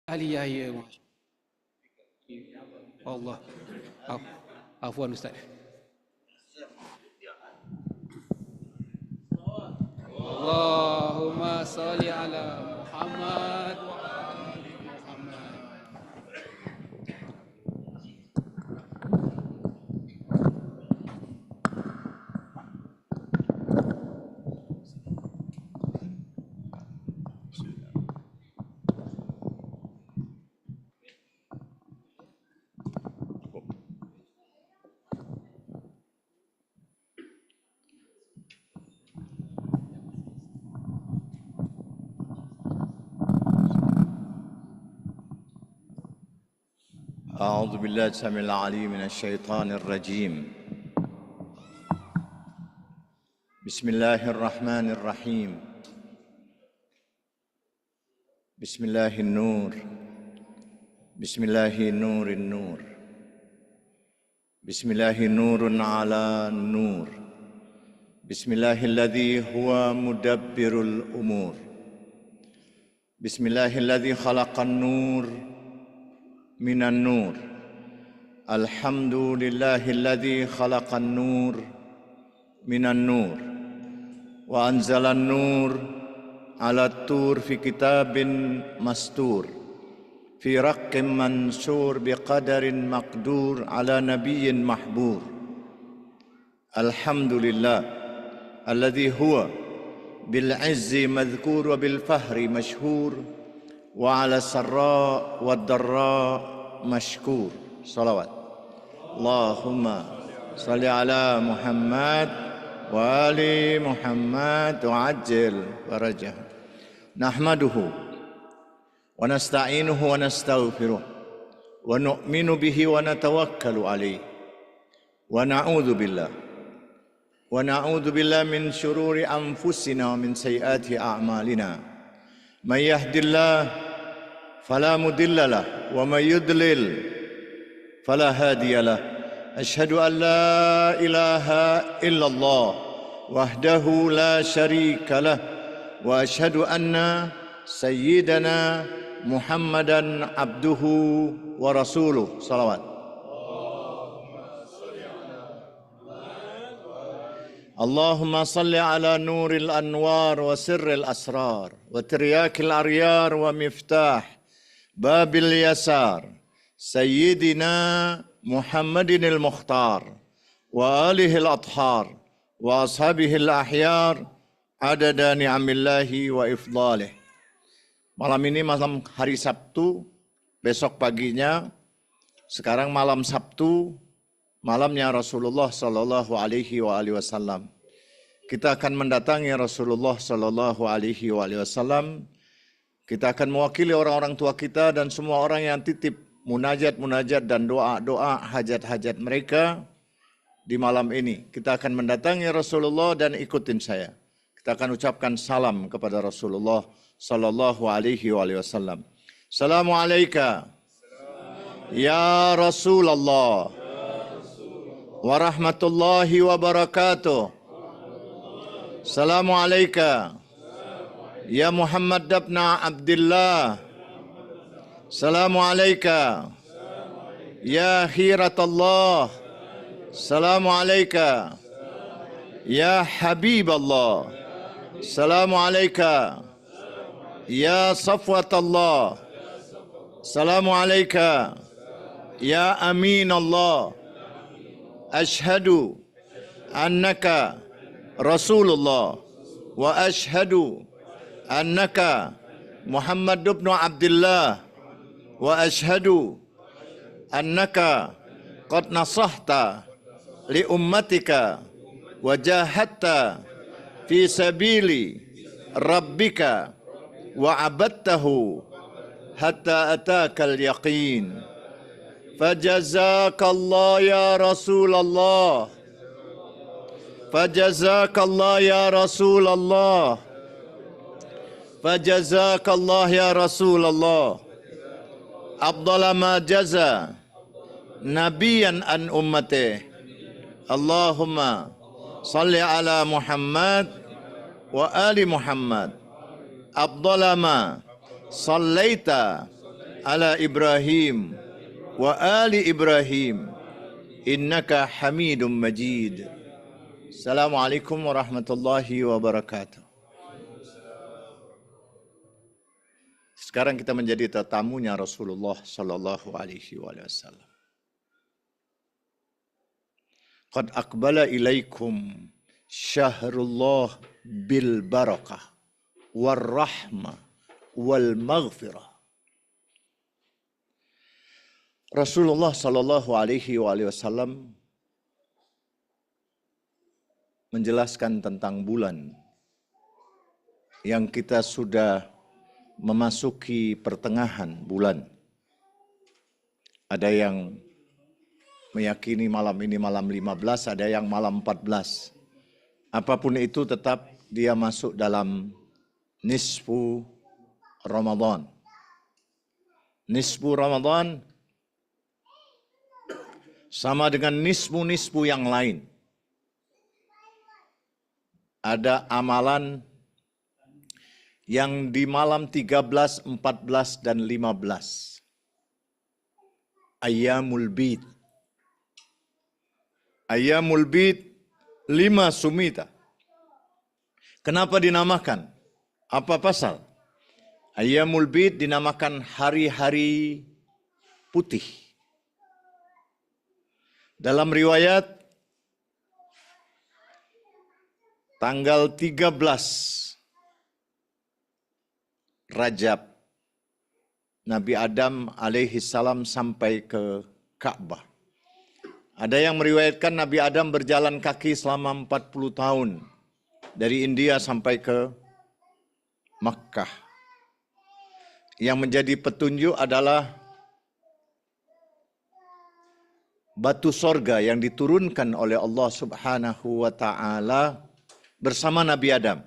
Aliyah ya. Allah. Afwan Ustaz. Allahumma salli ala Muhammad wa ali Muhammad. أعوذ بالله السميع العليم من الشيطان الرجيم. بسم الله الرحمن الرحيم. بسم الله النور. بسم الله نور النور. بسم الله نور على نور. بسم الله الذي هو مدبر الأمور. بسم الله الذي خلق النور من النور. الحمد لله الذي خلق النور من النور وأنزل النور على الطور في كتاب مستور في رق منشور بقدر مقدور على نبي محبور. الحمد لله الذي هو بالعز مذكور وبالفهر مشهور وعلى السراء والضراء مشكور. صلوات اللهم صل على محمد وآل محمد وعجل فرجه. نحمده ونستعينه ونستغفره ونؤمن به ونتوكل عليه ونعوذ بالله من شرور أنفسنا ومن سيئات أعمالنا. من يهد الله فلا مضل له ومن يضلل فلا هادي له. أشهد أن لا إله إلا الله وحده لا شريك له وأشهد أن سيدنا محمدا عبده ورسوله. صلوات اللهم صل على نور الأنوار وسر الأسرار وترياك الأريار ومفتاح باب اليسار سيدنا محمد المختار وآله الأطهار وأصحابه الأحيار عدد نعم الله وإفضاله. Malam ini malam hari Sabtu, besok paginya, sekarang malam Sabtu, malamnya Rasulullah sallallahu alaihi wasallam. Kita akan mendatangi Rasulullah sallallahu alaihi wasallam. Kita akan mewakili orang-orang tua kita dan semua orang yang titip munajat dan doa-doa hajat-hajat mereka di malam ini. Kita akan mendatangi Rasulullah dan ikutin saya. Kita akan ucapkan salam kepada Rasulullah sallallahu alaihi wasallam. Assalamualaikum ya Rasulullah warahmatullahi wabarakatuh. Assalamualaikum ya Muhammad ibn Abdullah. Assalamualaikum ya Khiratullah. Assalamualaikum ya Habiballah. Assalamualaikum ya Safwatullah. Assalamualaikum ya Aminallah. Ashhadu annaka Rasulullah wa ashhadu annaka Muhammad ibn Abdullah wa ashhadu annaka qad nasahta li ummatika wa jahadta fi sabili rabbika wa abadtahu hatta atakal yaqin. Fajazakallah ya Rasulullah. Fajazakallah ya Rasulullah. Fajazakallah ya Rasulullah. Afdala ma jaza nabiyan an ummati. Allahumma salli ala Muhammad wa ali Muhammad. Afdala ma sallaita ala Ibrahim wa ali Ibrahim innaka Hamidum Majid. Assalamualaikum warahmatullahi wabarakatuh. Sekarang kita menjadi tetamunya Rasulullah sallallahu alaihi wasallam. Qad aqbala ilaikum syahrullah bil barakah war rahmah wal maghfirah. Rasulullah sallallahu alaihi wasallam menjelaskan tentang bulan yang kita sudah memasuki pertengahan bulan. Ada yang meyakini malam ini malam 15, ada yang malam 14. Apapun itu tetap dia masuk dalam nisfu Ramadan. Nisfu Ramadan sama dengan nisfu-nisfu yang lain. Ada amalan yang di malam 13, 14, dan 15. Ayyamul Bid. Ayyamul Bid 5 sumita. Kenapa dinamakan? Apa pasal? Ayyamul Bid dinamakan hari-hari putih. Dalam riwayat tanggal 13 Rajab Nabi Adam alaihi salam sampai ke Ka'bah. Ada yang meriwayatkan Nabi Adam berjalan kaki selama 40 tahun dari India sampai ke Makkah. Yang menjadi petunjuk adalah batu sorga yang diturunkan oleh Allah Subhanahu wa Ta'ala bersama Nabi Adam.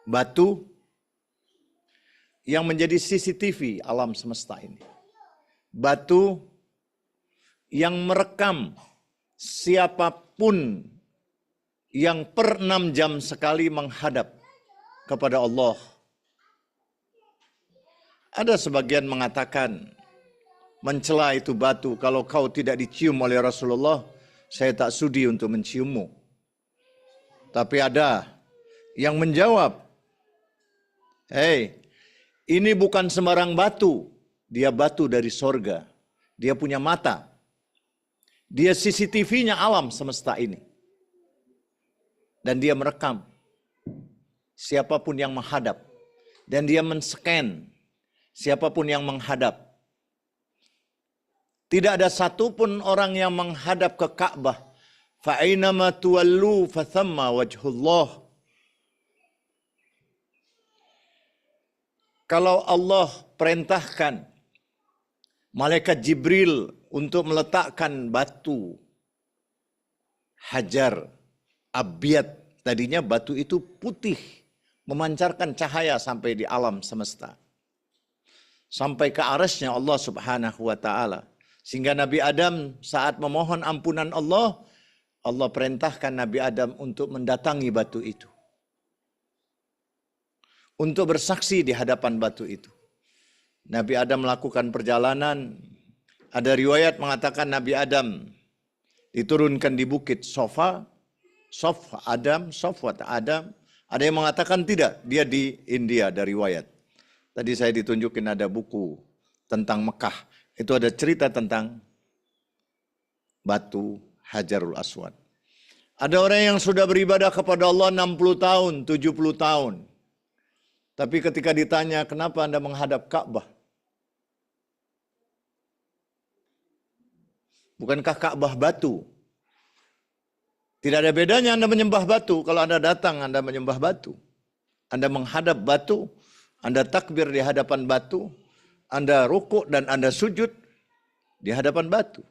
Batu yang menjadi CCTV alam semesta ini. Batu yang merekam siapapun yang per 6 jam sekali menghadap kepada Allah. Ada sebagian mengatakan, mencela itu batu, kalau kau tidak dicium oleh Rasulullah, saya tak sudi untuk menciummu. Tapi ada yang menjawab, hei, ini bukan sembarang batu, dia batu dari sorga, dia punya mata. Dia CCTV-nya alam semesta ini. Dan dia merekam siapapun yang menghadap. Dan dia men-scan siapapun yang menghadap. Tidak ada satupun orang yang menghadap ke Ka'bah. Fa'ainama tuwallu fathamma wajhullah. Kalau Allah perintahkan malaikat Jibril untuk meletakkan batu hajar abyad, tadinya batu itu putih, memancarkan cahaya sampai di alam semesta. Sampai ke arasnya Allah Subhanahu wa Ta'ala. Sehingga Nabi Adam saat memohon ampunan Allah, Allah perintahkan Nabi Adam untuk mendatangi batu itu. Untuk bersaksi di hadapan batu itu. Nabi Adam melakukan perjalanan. Ada riwayat mengatakan Nabi Adam diturunkan di bukit Sofa. Sofwat Adam. Ada yang mengatakan tidak, dia di India, ada riwayat. Tadi saya ditunjukin ada buku tentang Mekah. Itu ada cerita tentang batu Hajarul Aswad. Ada orang yang sudah beribadah kepada Allah 60 tahun, 70 tahun. Tapi ketika ditanya, kenapa Anda menghadap Ka'bah? Bukankah Ka'bah batu? Tidak ada bedanya Anda menyembah batu. Kalau Anda datang, Anda menyembah batu. Anda menghadap batu, Anda takbir di hadapan batu, Anda rukuk dan Anda sujud di hadapan batu.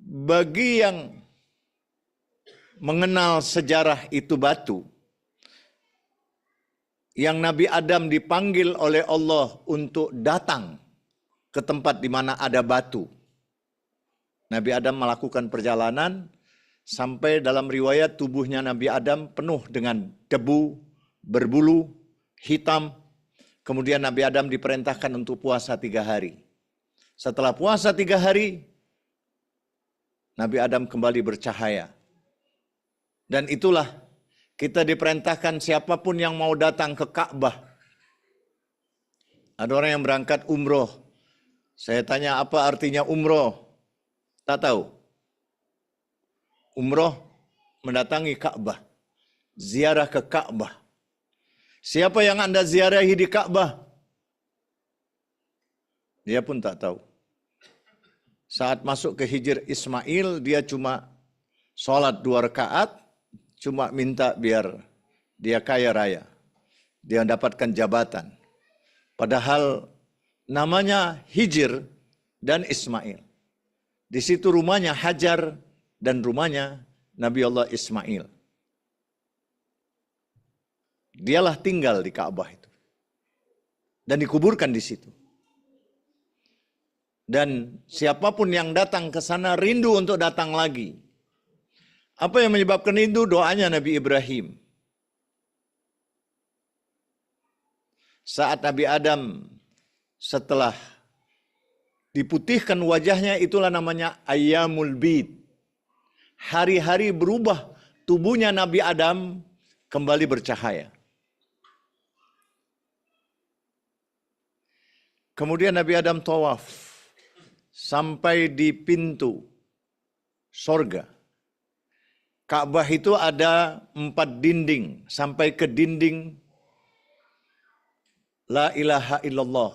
Bagi yang mengenal sejarah itu batu, yang Nabi Adam dipanggil oleh Allah untuk datang ke tempat di mana ada batu. Nabi Adam melakukan perjalanan sampai dalam riwayat tubuhnya Nabi Adam penuh dengan debu, berbulu, hitam. Kemudian Nabi Adam diperintahkan untuk puasa 3 hari. Setelah puasa 3 hari, Nabi Adam kembali bercahaya. Dan itulah kita diperintahkan siapapun yang mau datang ke Ka'bah. Ada orang yang berangkat umroh. Saya tanya apa artinya umroh? Tak tahu. Umroh mendatangi Ka'bah. Ziarah ke Ka'bah. Siapa yang Anda ziarahi di Ka'bah? Dia pun tak tahu. Saat masuk ke Hijr Ismail, dia cuma sholat 2 rakaat, cuma minta biar dia kaya raya. Dia mendapatkan jabatan. Padahal namanya Hijr dan Ismail. Di situ rumahnya Hajar dan rumahnya Nabi Allah Ismail. Dialah tinggal di Ka'bah itu. Dan dikuburkan di situ. Dan siapapun yang datang ke sana rindu untuk datang lagi. Apa yang menyebabkan rindu? Doanya Nabi Ibrahim. Saat Nabi Adam setelah diputihkan wajahnya, itulah namanya Ayyamul Bid. Hari-hari berubah, tubuhnya Nabi Adam kembali bercahaya. Kemudian Nabi Adam tawaf sampai di pintu sorga. Ka'bah itu ada 4 dinding sampai ke dinding La ilaha illallah.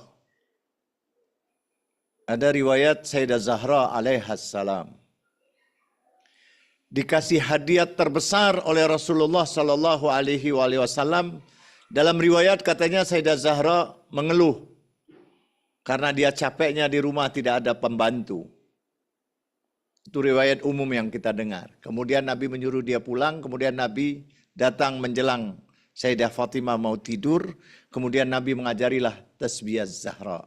Ada riwayat Sayyidah Zahra alaihassalam dikasih hadiah terbesar oleh Rasulullah sallallahu alaihi wasallam. Dalam riwayat katanya Sayyidah Zahra mengeluh karena dia capeknya di rumah tidak ada pembantu. Itu riwayat umum yang kita dengar. Kemudian Nabi menyuruh dia pulang, kemudian Nabi datang menjelang Sayyidah Fatimah mau tidur, kemudian Nabi mengajarilah tasbih Zahra.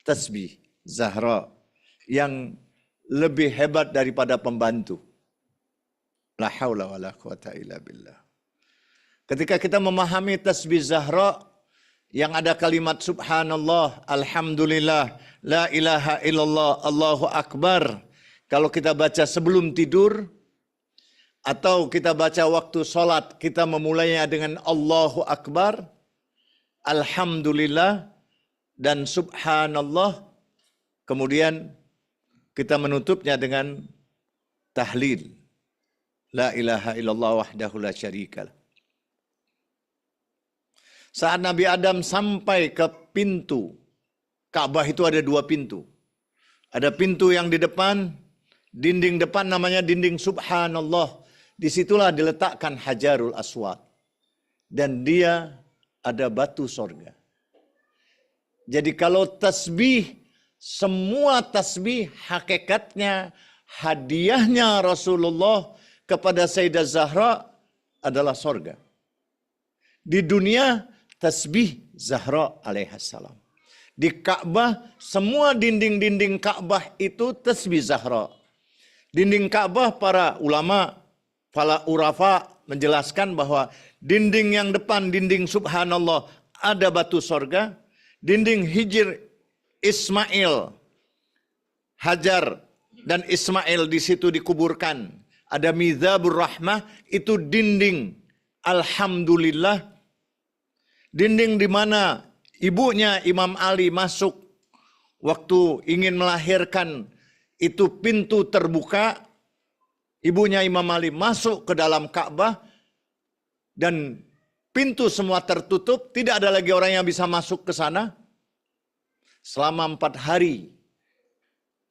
Tasbih Zahra yang lebih hebat daripada pembantu. La haula wa la quwata illa billah. Ketika kita memahami tasbih Zahra yang ada kalimat subhanallah, alhamdulillah, la ilaha illallah, Allahu akbar. Kalau kita baca sebelum tidur atau kita baca waktu sholat, kita memulainya dengan Allahu akbar, alhamdulillah, dan subhanallah. Kemudian kita menutupnya dengan tahlil. La ilaha illallah wahdahu la syarikalah. Saat Nabi Adam sampai ke pintu, Ka'bah itu ada 2 pintu. Ada pintu yang di depan, dinding depan namanya dinding subhanallah. Disitulah diletakkan Hajarul Aswad. Dan dia ada batu sorga. Jadi kalau tasbih, semua tasbih hakikatnya hadiahnya Rasulullah kepada Sayyidah Zahra adalah sorga. Di dunia tasbih Zahra alaihassalam. Di Ka'bah, semua dinding-dinding Ka'bah itu tasbih Zahra. Dinding Ka'bah, para ulama, para urafa menjelaskan bahwa dinding yang depan, dinding subhanallah, ada batu sorga. Dinding Hijr Ismail, Hajar dan Ismail di situ dikuburkan. Ada Mizabur Rahmah, itu dinding alhamdulillah. Dinding di mana ibunya Imam Ali masuk waktu ingin melahirkan, itu pintu terbuka. Ibunya Imam Ali masuk ke dalam Ka'bah dan pintu semua tertutup, tidak ada lagi orang yang bisa masuk ke sana. Selama 4 hari.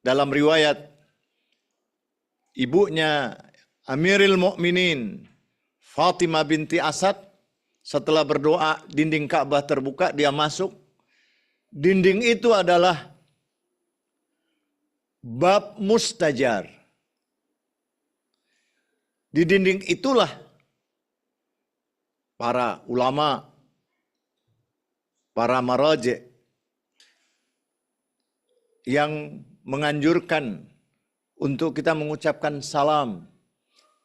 Dalam riwayat, ibunya Amirul Mukminin Fatimah binti Asad, setelah berdoa dinding Ka'bah terbuka, dia masuk. Dinding itu adalah bab mustajar. Di dinding itulah para ulama, para maraji' yang menganjurkan untuk kita mengucapkan salam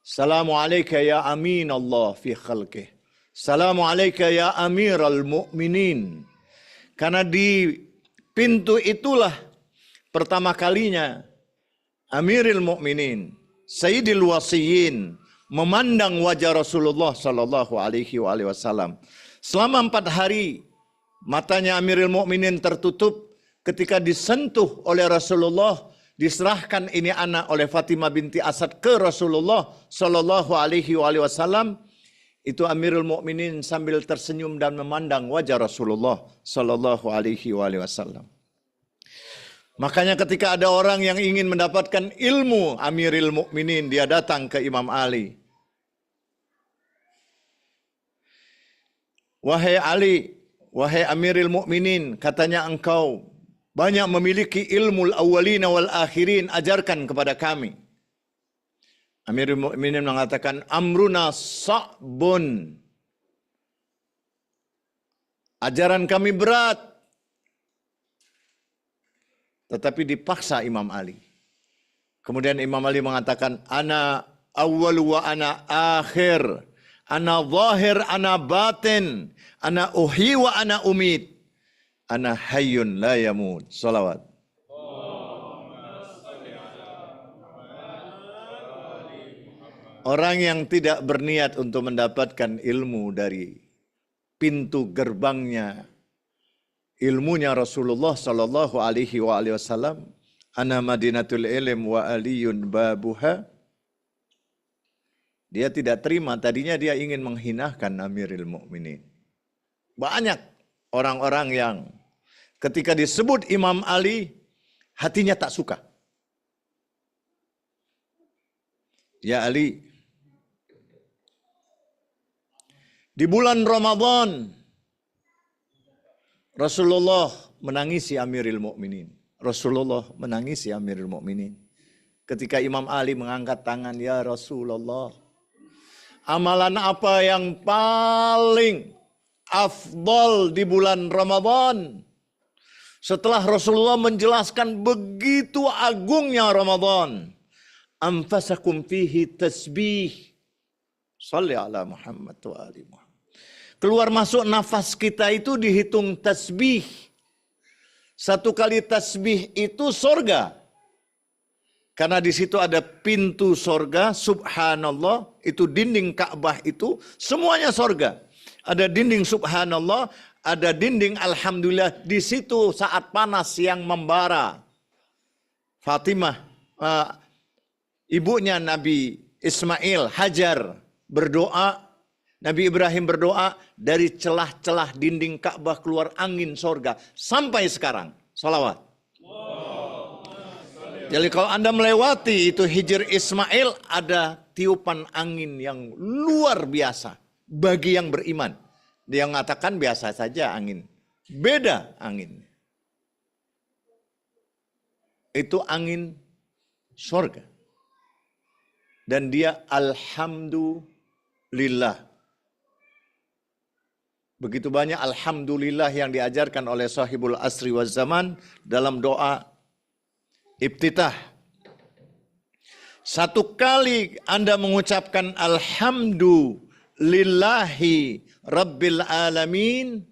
Salamu alayka ya amin Allah fi khalqih. Salamu alayka ya amiral mu'minin. Karena di pintu itulah pertama kalinya Amiril Mukminin, Sayyidil Wasiyin memandang wajah Rasulullah sallallahu alaihi wasallam. Selama 4 hari matanya Amiril Mukminin tertutup. Ketika disentuh oleh Rasulullah, diserahkan ini anak oleh Fatimah binti Asad ke Rasulullah sallallahu alaihi wasallam. Itu Amirul Mukminin sambil tersenyum dan memandang wajah Rasulullah sallallahu alaihi wasallam. Makanya ketika ada orang yang ingin mendapatkan ilmu Amirul Mukminin, dia datang ke Imam Ali. Wahai Ali, wahai Amirul Mukminin, katanya engkau banyak memiliki ilmu al-awwalina wal akhirin, ajarkan kepada kami. Amirul Mukminin mengatakan, amruna sa'bun. Ajaran kami berat. Tetapi dipaksa Imam Ali. Kemudian Imam Ali mengatakan, ana awwal wa ana akhir. Ana zahir, ana batin. Ana uhyi wa ana umid. Ana hayyun la yamut. Salawat. Orang yang tidak berniat untuk mendapatkan ilmu dari pintu gerbangnya ilmunya Rasulullah sallallahu alaihi wasallam, ana madinatul ilm wa aliyun babuha. Dia tidak terima, tadinya dia ingin menghinakan Amirul Mukminin. Banyak orang-orang yang ketika disebut Imam Ali hatinya tak suka. Ya Ali, di bulan Ramadan Rasulullah menangisi Amirul Mukminin. Rasulullah menangisi Amirul Mukminin. Ketika Imam Ali mengangkat tangan, ya Rasulullah, amalan apa yang paling afdal di bulan Ramadan? Setelah Rasulullah menjelaskan begitu agungnya Ramadan. Anfasakum fihi tasbih. Salli ala Muhammad wa ali Muhammad. Keluar masuk nafas kita itu dihitung tasbih. 1 kali tasbih itu sorga. Karena di situ ada pintu sorga, subhanallah, itu dinding Ka'bah itu, semuanya sorga. Ada dinding subhanallah, ada dinding alhamdulillah. Di situ saat panas yang membara, Fatimah, ibunya Nabi Ismail, Hajar, berdoa. Nabi Ibrahim berdoa, dari celah-celah dinding Ka'bah keluar angin sorga. Sampai sekarang. Salawat. Jadi kalau Anda melewati itu Hijr Ismail, ada tiupan angin yang luar biasa. Bagi yang beriman. Dia mengatakan biasa saja angin. Beda angin. Itu angin sorga. Dan dia alhamdulillah. Begitu banyak alhamdulillah yang diajarkan oleh sahibul asri waz zaman dalam doa iftitah. 1 kali Anda mengucapkan alhamdulillahi rabbil alamin,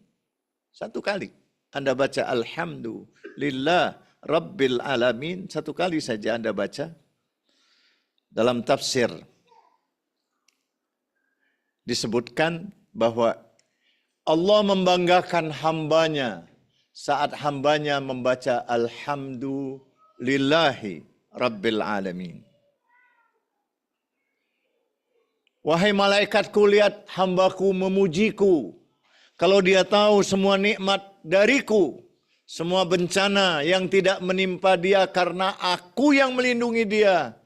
1 kali Anda baca alhamdulillah rabbil alamin, 1 kali saja Anda baca. Dalam tafsir disebutkan bahwa Allah membanggakan hambanya saat hambanya membaca alhamdulillahi rabbil alamin. Wahai malaikatku, lihat hambaku memujiku. Kalau dia tahu semua nikmat dariku, semua bencana yang tidak menimpa dia karena aku yang melindungi dia,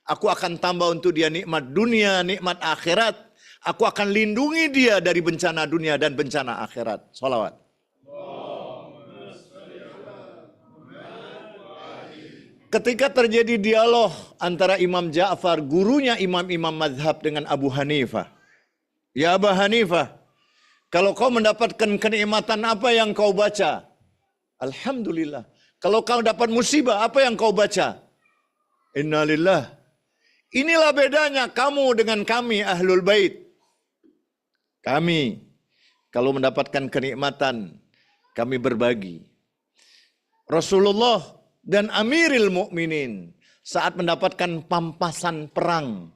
aku akan tambah untuk dia nikmat dunia, nikmat akhirat. Aku akan lindungi dia dari bencana dunia dan bencana akhirat. Salawat. Ketika terjadi dialog antara Imam Ja'far, gurunya imam-imam mazhab, dengan Abu Hanifah. Ya Abu Hanifah, kalau kau mendapatkan kenikmatan, apa yang kau baca? Alhamdulillah. Kalau kau dapat musibah, apa yang kau baca? Innalillah, Inilah bedanya kamu dengan kami Ahlul Bait. Kami kalau mendapatkan kenikmatan, kami berbagi. Rasulullah dan Amirul Mukminin saat mendapatkan pampasan perang,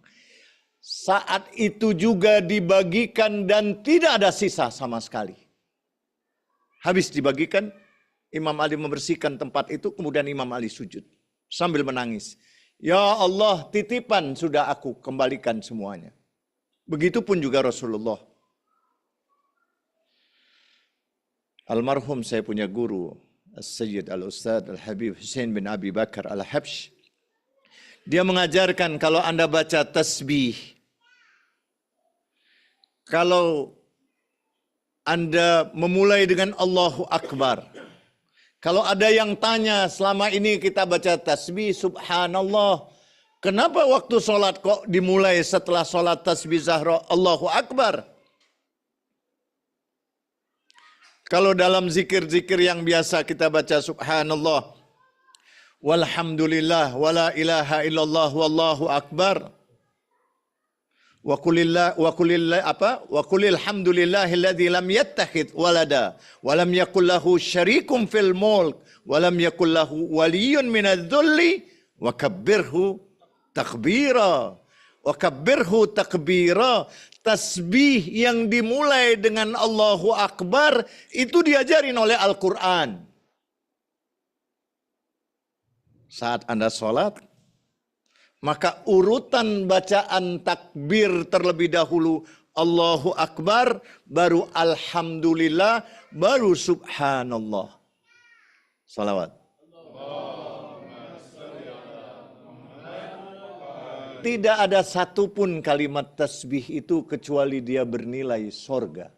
saat itu juga dibagikan dan tidak ada sisa sama sekali. Habis dibagikan, Imam Ali membersihkan tempat itu, kemudian Imam Ali sujud sambil menangis. Ya Allah, titipan sudah aku kembalikan semuanya. Begitupun juga Rasulullah. Almarhum saya punya guru, As-Sayyid Al-Ustadz Al-Habib Hussein bin Abi Bakar Al-Habsh. Dia mengajarkan kalau Anda baca tasbih, kalau Anda memulai dengan Allahu Akbar. Kalau ada yang tanya, selama ini kita baca tasbih, subhanallah. Kenapa waktu sholat kok dimulai setelah sholat tasbih Zahra, Allahu Akbar? Kalau dalam zikir-zikir yang biasa kita baca subhanallah, walhamdulillah, wala ilaha illallah, wallahu akbar. Wa qulil hamdulillahilladzi lam yattakhidh walada wa lam yakul lahu syarikum fil mulk wa lam yakul lahu waliyyun minadh-dhulli wa kabbirhu takbira. Wa kabbirhu takbira. Tasbih yang dimulai dengan Allahu Akbar itu diajarin oleh Al-Quran. Saat Anda sholat, maka urutan bacaan takbir terlebih dahulu Allahu Akbar, baru Alhamdulillah, baru Subhanallah. Salawat. Tidak ada satupun kalimat tasbih itu kecuali dia bernilai sorga.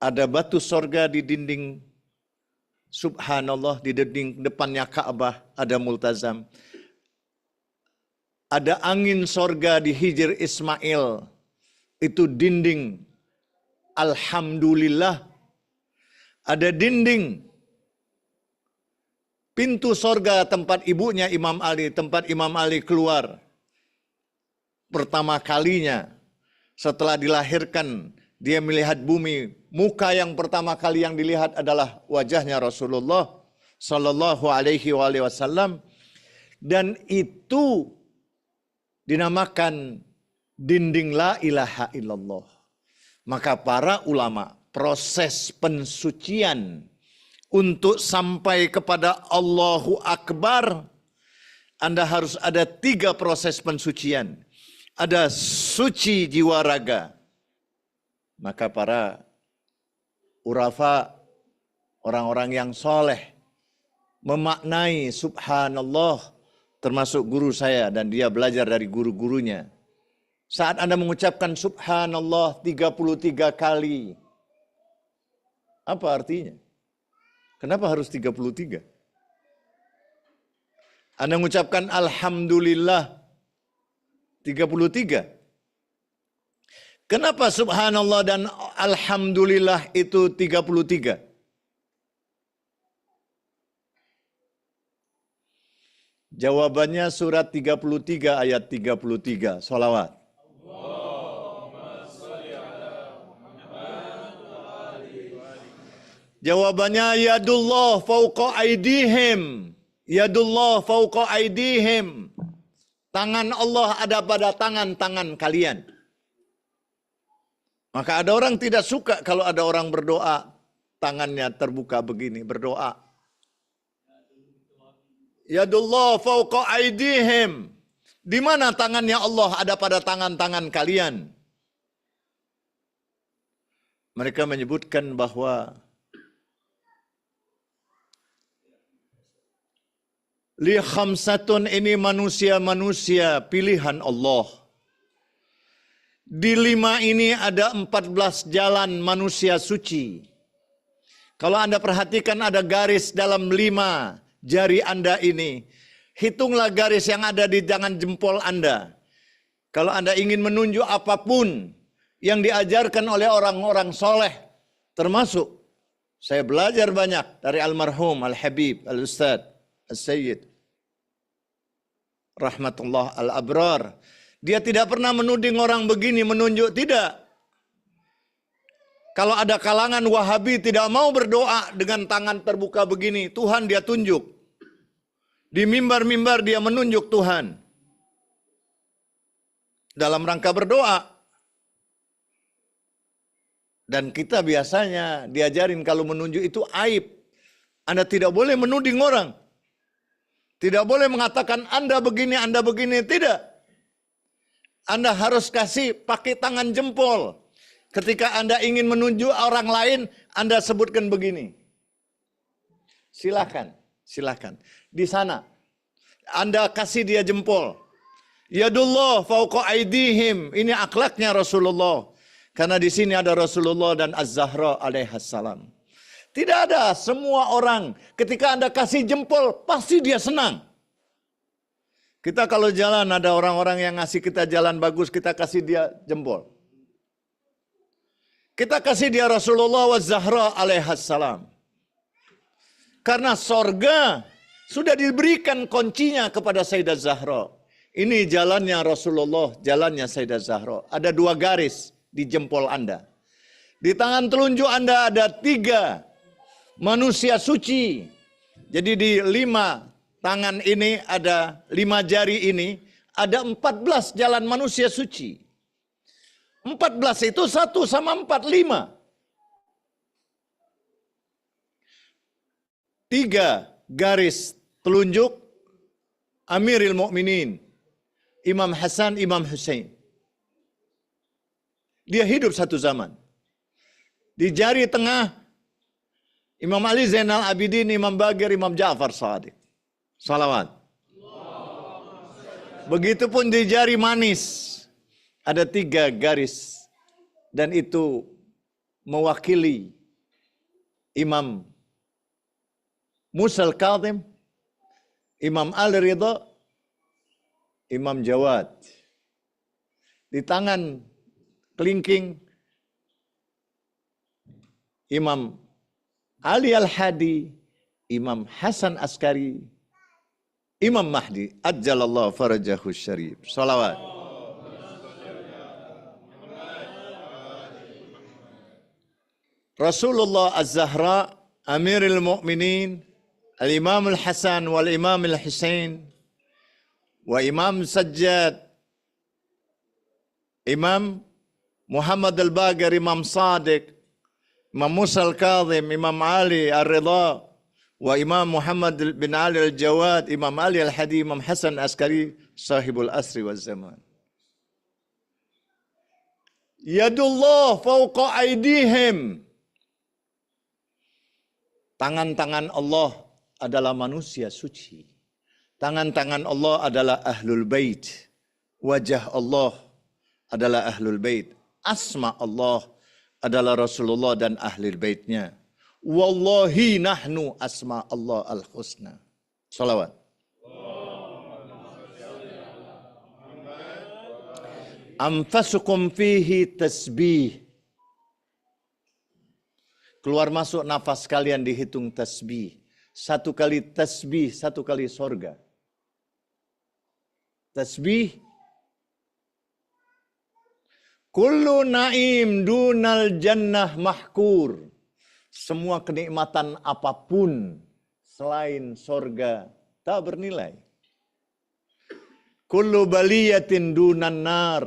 Ada batu sorga di dinding subhanallah, di dinding depannya Ka'bah ada multazam. Ada angin sorga di Hijr Ismail, itu dinding alhamdulillah. Ada dinding pintu sorga tempat ibunya Imam Ali, tempat Imam Ali keluar pertama kalinya setelah dilahirkan. Dia melihat bumi, muka yang pertama kali yang dilihat adalah wajahnya Rasulullah Sallallahu Alaihi Wasallam, dan itu dinamakan dinding la ilaha illallah. Maka para ulama, proses pensucian untuk sampai kepada Allahu Akbar, Anda harus ada 3 proses pensucian. Ada suci jiwa raga. Maka para urafa, orang-orang yang soleh, memaknai subhanallah, termasuk guru saya, dan dia belajar dari guru-gurunya. Saat Anda mengucapkan subhanallah 33 kali, apa artinya? Kenapa harus 33? Anda mengucapkan alhamdulillah 33. Kenapa subhanallah dan alhamdulillah itu 33? Jawabannya surat 33 ayat 33. Sholawat. Jawabannya yadullah fauqa aidihim. Yadullah fauqa aidihim. Tangan Allah ada pada tangan-tangan kalian. Maka ada orang tidak suka kalau ada orang berdoa, tangannya terbuka begini, berdoa. Yadullah fauqa aidihim. Di mana tangannya Allah ada pada tangan-tangan kalian? Mereka menyebutkan bahwa li khamsatun, ini manusia-manusia pilihan Allah. Di 5 ini ada 14 jalan manusia suci. Kalau Anda perhatikan ada garis dalam 5 jari Anda ini. Hitunglah garis yang ada di tangan jempol Anda. Kalau Anda ingin menunjuk apapun yang diajarkan oleh orang-orang soleh. Termasuk, saya belajar banyak dari almarhum Al-Habib Al-Ustadz As-Sayyid rahmatullah al-abrar. Dia tidak pernah menuding orang begini, menunjuk, tidak. Kalau ada kalangan Wahabi tidak mau berdoa dengan tangan terbuka begini, Tuhan dia tunjuk. Di mimbar-mimbar dia menunjuk Tuhan. Dalam rangka berdoa. Dan kita biasanya diajarin kalau menunjuk itu aib. Anda tidak boleh menuding orang. Tidak boleh mengatakan Anda begini, tidak. Anda harus kasih pakai tangan jempol. Ketika Anda ingin menunjuk orang lain, Anda sebutkan begini. Silakan. Di sana, Anda kasih dia jempol. Yadullah fauqa aidihim. Ini akhlaknya Rasulullah. Karena di sini ada Rasulullah dan Az-Zahra alaihassalam. Tidak ada semua orang ketika Anda kasih jempol, pasti dia senang. Kita kalau jalan ada orang-orang yang ngasih kita jalan bagus, kita kasih dia jempol. Kita kasih dia Rasulullah wa Zahra alaihassalam. Karena sorga sudah diberikan kuncinya kepada Sayyidah Zahra. Ini jalannya Rasulullah, jalannya Sayyidah Zahra. Ada 2 garis di jempol Anda. Di tangan telunjuk Anda ada 3 manusia suci. Jadi di 5 tangan ini ada 5 jari ini, ada 14 jalan manusia suci. 14 itu 1 sama 4, 5. 3 garis telunjuk Amiril Mukminin, Imam Hasan, Imam Hussein. Dia hidup satu zaman. Di jari tengah Imam Ali Zainal Abidin, Imam Baqir, Imam Ja'far Shadiq. Salawat. Begitupun di jari manis. Ada 3 garis. Dan itu mewakili Imam Musa al-Kadhim, Imam Al-Ridha, Imam Jawad. Di tangan kelingking Imam Ali Al-Hadi, Imam Hasan Askari, Imam Mahdi, Ajjalallahu farajahu syarif. Salawat. Rasulullah Az-Zahra, Amirul Mukminin, Al-Imam Al-Hasan wal-Imam Al-Husain, wa Imam Sajjad, Imam Muhammad Al-Baqir, Imam Sadiq, Imam Musa Al-Kadhim, Imam Ali Ar-Ridha, wa Imam Muhammad bin Ali Al-Jawad, Imam Ali Al-Hadi, Imam Hasan Askari, sahibul asri wal zaman. Yadullah fauqa aidihim. Tangan-tangan Allah adalah manusia suci. Tangan-tangan Allah adalah ahlul bait. Wajah Allah adalah ahlul bait. Asma Allah adalah Rasulullah dan ahlul baitnya. Wallahi nahnu asma Allah al-husna. Salawat. Anfasukum fihi tasbih. Keluar masuk nafas kalian dihitung tasbih. 1 kali tasbih, 1 kali sorga. Tasbih. Kullu naim dunal jannah mahkur. Semua kenikmatan apapun selain sorga tak bernilai. Kullu baliyatin dunan nar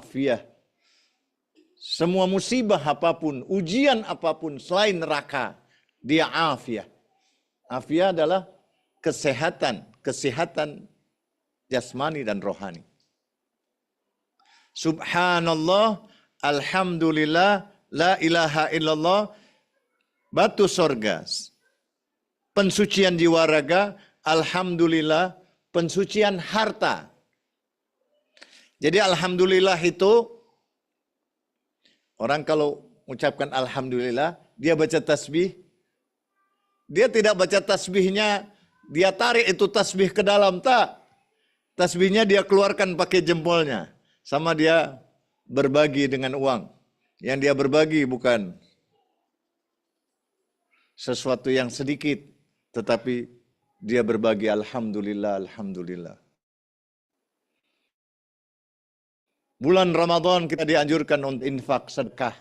afiyah. Semua musibah apapun, ujian apapun selain neraka, dia afiyah. Afiyah adalah kesehatan jasmani dan rohani. Subhanallah, alhamdulillah, la ilaha illallah, batu sorga. Pensucian jiwa raga, alhamdulillah, pensucian harta. Jadi alhamdulillah itu, orang kalau mengucapkan alhamdulillah, dia baca tasbih, dia tidak baca tasbihnya, dia tarik itu tasbih ke dalam, tak. Tasbihnya dia keluarkan pakai jempolnya. Sama dia berbagi dengan uang. Yang dia berbagi bukan sesuatu yang sedikit, tetapi dia berbagi alhamdulillah, alhamdulillah. Bulan Ramadan kita dianjurkan untuk infak sedekah.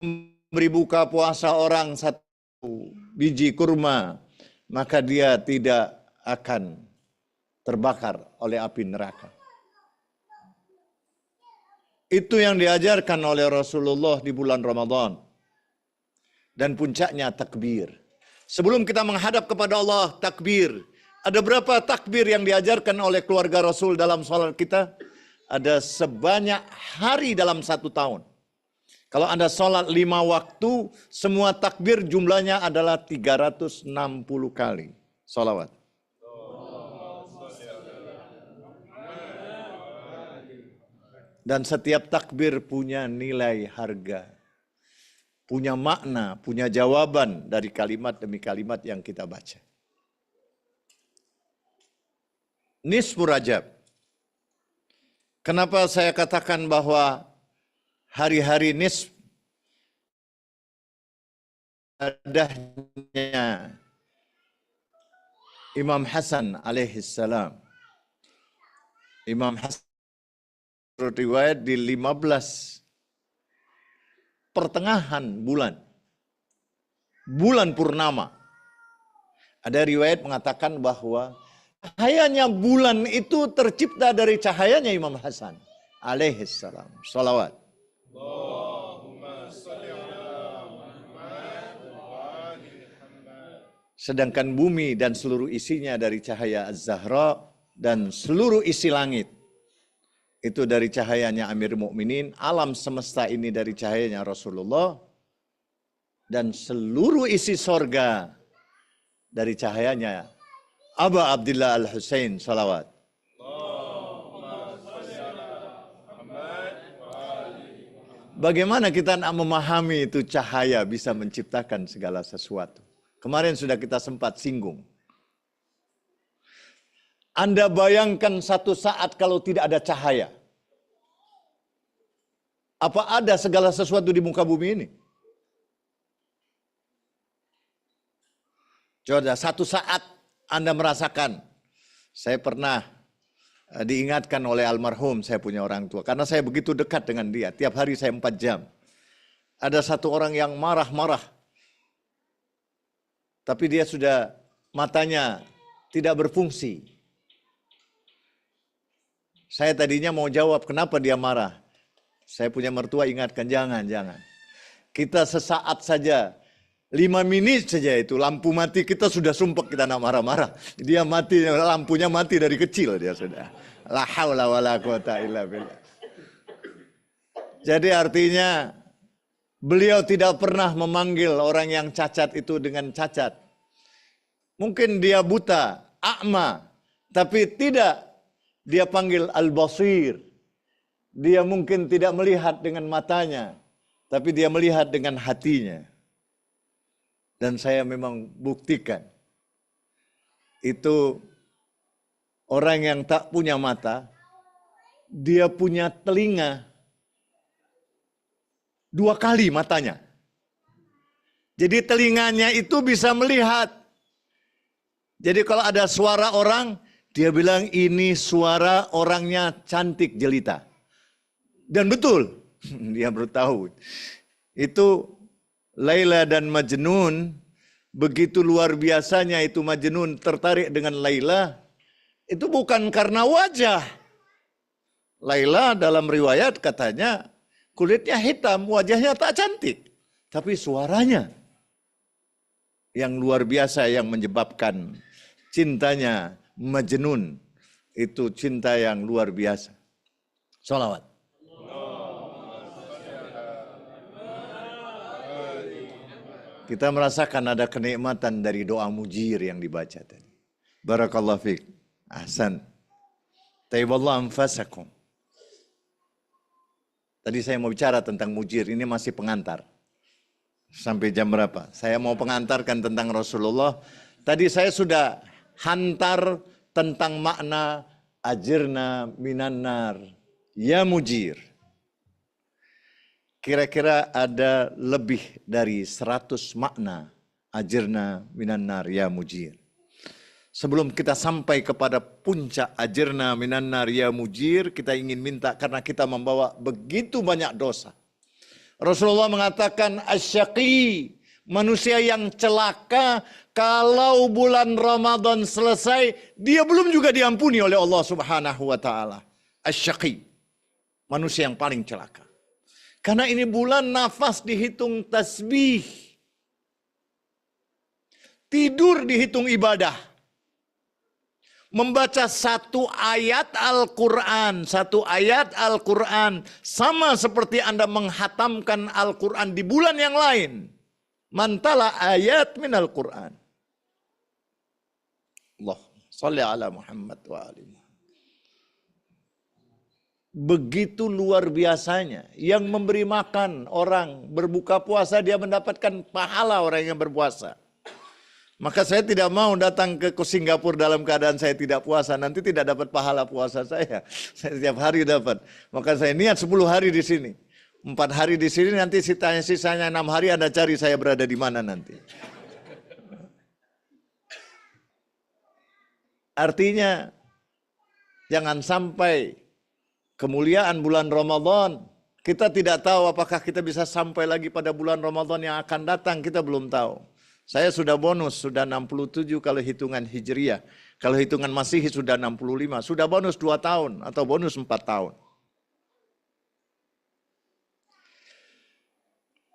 Memberi buka puasa orang 1 biji kurma, maka dia tidak akan terbakar oleh api neraka. Itu yang diajarkan oleh Rasulullah di bulan Ramadan. Dan puncaknya takbir. Sebelum kita menghadap kepada Allah, takbir. Ada berapa takbir yang diajarkan oleh keluarga Rasul dalam salat kita? Ada sebanyak hari dalam 1 tahun. Kalau Anda salat 5 waktu, semua takbir jumlahnya adalah 360 kali. Salawat. Dan setiap takbir punya nilai harga. Punya makna, punya jawaban dari kalimat demi kalimat yang kita baca. Nisfu Rajab. Kenapa saya katakan bahwa hari-hari nisf adanya Imam Hasan alaihissalam. Imam Hasan riwayat di 15 pertengahan bulan purnama. Ada riwayat mengatakan bahwa cahayanya bulan itu tercipta dari cahayanya Imam Hasan alaihissalam. Salawat. Sedangkan bumi dan seluruh isinya dari cahaya Az-Zahra dan seluruh isi langit itu dari cahayanya Amir Mukminin, alam semesta ini dari cahayanya Rasulullah, dan seluruh isi sorga dari cahayanya Aba Abdillah Al-Husain. Salawat. Bagaimana kita nak memahami itu cahaya bisa menciptakan segala sesuatu? Kemarin sudah kita sempat singgung. Anda bayangkan satu saat kalau tidak ada cahaya. Apa ada segala sesuatu di muka bumi ini? Coba satu saat Anda merasakan. Saya pernah diingatkan oleh almarhum, saya punya orang tua. Karena saya begitu dekat dengan dia. Tiap hari saya 4 jam. Ada satu orang yang marah-marah. Tapi dia sudah matanya tidak berfungsi. Saya tadinya mau jawab kenapa dia marah. Saya punya mertua ingatkan, jangan. Kita sesaat saja, 5 menit saja itu lampu mati kita sudah sumpek kita nak marah-marah. Dia mati, lampunya mati dari kecil dia sudah. La haula wala quwata illa billah. Jadi artinya beliau tidak pernah memanggil orang yang cacat itu dengan cacat. Mungkin dia buta, a'ma, tapi tidak. Dia panggil al-basir. Dia mungkin tidak melihat dengan matanya, tapi dia melihat dengan hatinya. Dan saya memang buktikan. Itu orang yang tak punya mata, dia punya telinga 2 kali matanya. Jadi telinganya itu bisa melihat. Jadi kalau ada suara orang, dia bilang ini suara orangnya cantik jelita. Dan betul, dia baru tahu. Itu Laila dan Majnun, begitu luar biasanya itu Majnun tertarik dengan Laila, itu bukan karena wajah. Laila dalam riwayat katanya kulitnya hitam, wajahnya tak cantik. Tapi suaranya yang luar biasa yang menyebabkan cintanya Majnun, itu cinta yang luar biasa. Salawat. Kita merasakan ada kenikmatan dari doa mujir yang dibaca tadi. Barakallahu fiik. Ahsan. Tayyiballahu anfasakum. Tadi saya mau bicara tentang mujir, ini masih pengantar. Sampai jam berapa? Saya mau pengantarkan tentang Rasulullah. Tadi saya sudah hantar tentang makna ajirna minan nar ya mujir. Kira-kira ada lebih dari 100 makna ajirna minan nar ya mujir. Sebelum kita sampai kepada puncak ajirna minan nar ya mujir, kita ingin minta karena kita membawa begitu banyak dosa. Rasulullah mengatakan asyaqi, manusia yang celaka kalau bulan Ramadan selesai, dia belum juga diampuni oleh Allah Subhanahu wa taala. Asyaqi, manusia yang paling celaka. Karena ini bulan nafas dihitung tasbih. Tidur dihitung ibadah. Membaca satu ayat Al-Quran sama seperti Anda menghatamkan Al-Quran di bulan yang lain. Mantala ayat min Al-Quran. Allah salli ala Muhammad wa ali Muhammad. Begitu luar biasanya. Yang memberi makan orang berbuka puasa, dia mendapatkan pahala orang yang berpuasa. Maka saya tidak mau datang ke Singapura dalam keadaan saya tidak puasa. Nanti tidak dapat pahala puasa saya. Saya setiap hari dapat. Maka saya niat 10 hari di sini. 4 hari di sini, nanti sisanya 6 hari Anda cari saya berada di mana nanti. Artinya, jangan sampai kemuliaan bulan Ramadan. Kita tidak tahu apakah kita bisa sampai lagi pada bulan Ramadan yang akan datang. Kita belum tahu. Saya sudah bonus, sudah 67 kalau hitungan Hijriah. Kalau hitungan Masehi sudah 65. Sudah bonus 2 tahun atau bonus 4 tahun.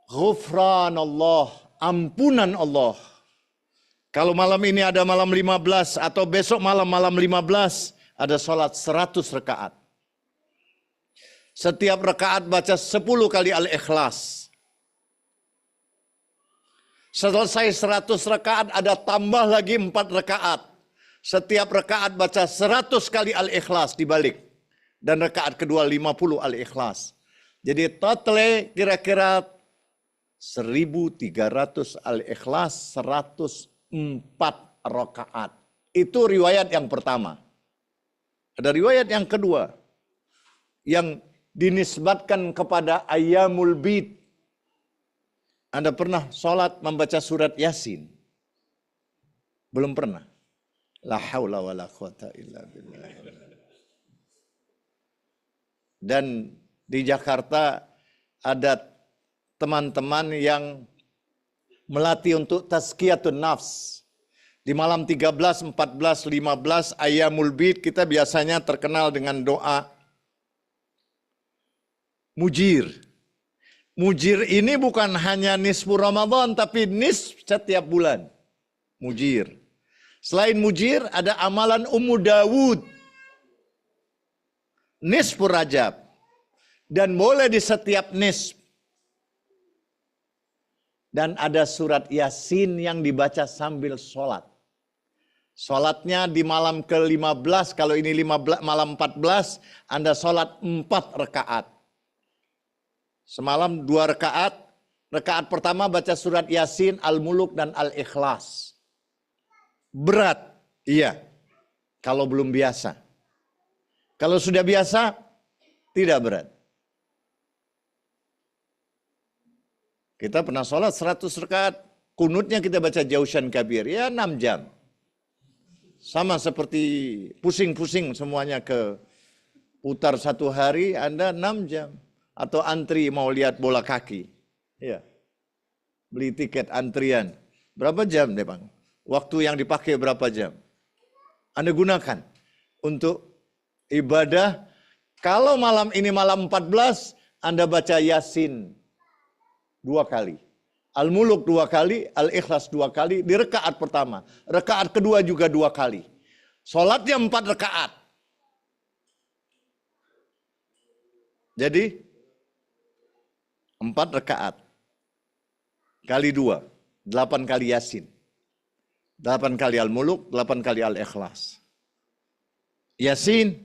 Ghufran Allah, ampunan Allah. Kalau malam ini ada malam 15 atau besok malam 15 ada sholat 100 rakaat. Setiap rakaat baca 10 kali Al-Ikhlas. Selesai 100 rakaat ada tambah lagi 4 rakaat. Setiap rakaat baca 100 kali Al-Ikhlas dibalik. Dan rakaat kedua 50 Al-Ikhlas. Jadi totalnya kira-kira 1.300 Al-Ikhlas, 104 rakaat. Itu riwayat yang pertama. Ada riwayat yang kedua. Yang dinisbatkan kepada Ayyamul Bid. Anda pernah sholat membaca surat Yasin? Belum pernah. La haula wa la quwata illa billah. Dan di Jakarta ada teman-teman yang melatih untuk tazkiyatun nafs. Di malam 13, 14, 15 Ayyamul Bid kita biasanya terkenal dengan doa mujir. Mujir ini bukan hanya nisfu Ramadan, tapi nisf setiap bulan. Mujir. Selain mujir, ada amalan Ummu Dawud. Nisfu Rajab. Dan boleh di setiap nisf. Dan ada surat Yasin yang dibaca sambil sholat. Sholatnya di malam ke-15, kalau ini malam 14, Anda sholat 4 rakaat. Semalam 2 rakaat. Rakaat pertama baca surat Yasin, Al-Muluk, dan Al-Ikhlas. Berat, iya. Kalau belum biasa. Kalau sudah biasa, tidak berat. Kita pernah sholat 100 rakaat. Kunutnya kita baca Jaushan Kabir. Ya 6 jam. Sama seperti pusing-pusing semuanya ke putar 1 hari, Anda 6 jam. Atau antri mau lihat bola kaki. Ya. Beli tiket antrian. Berapa jam deh Bang? Waktu yang dipakai berapa jam? Anda gunakan untuk ibadah. Kalau malam ini malam 14, Anda baca Yasin 2 kali. Al-Muluk 2 kali, Al-Ikhlas 2 kali. Di rakaat pertama. Rakaat kedua juga 2 kali. Sholatnya 4 rakaat. Jadi 4 rakaat kali 2, 8 kali Yasin. 8 kali Al-Muluk, 8 kali Al-Ikhlas. Yasin.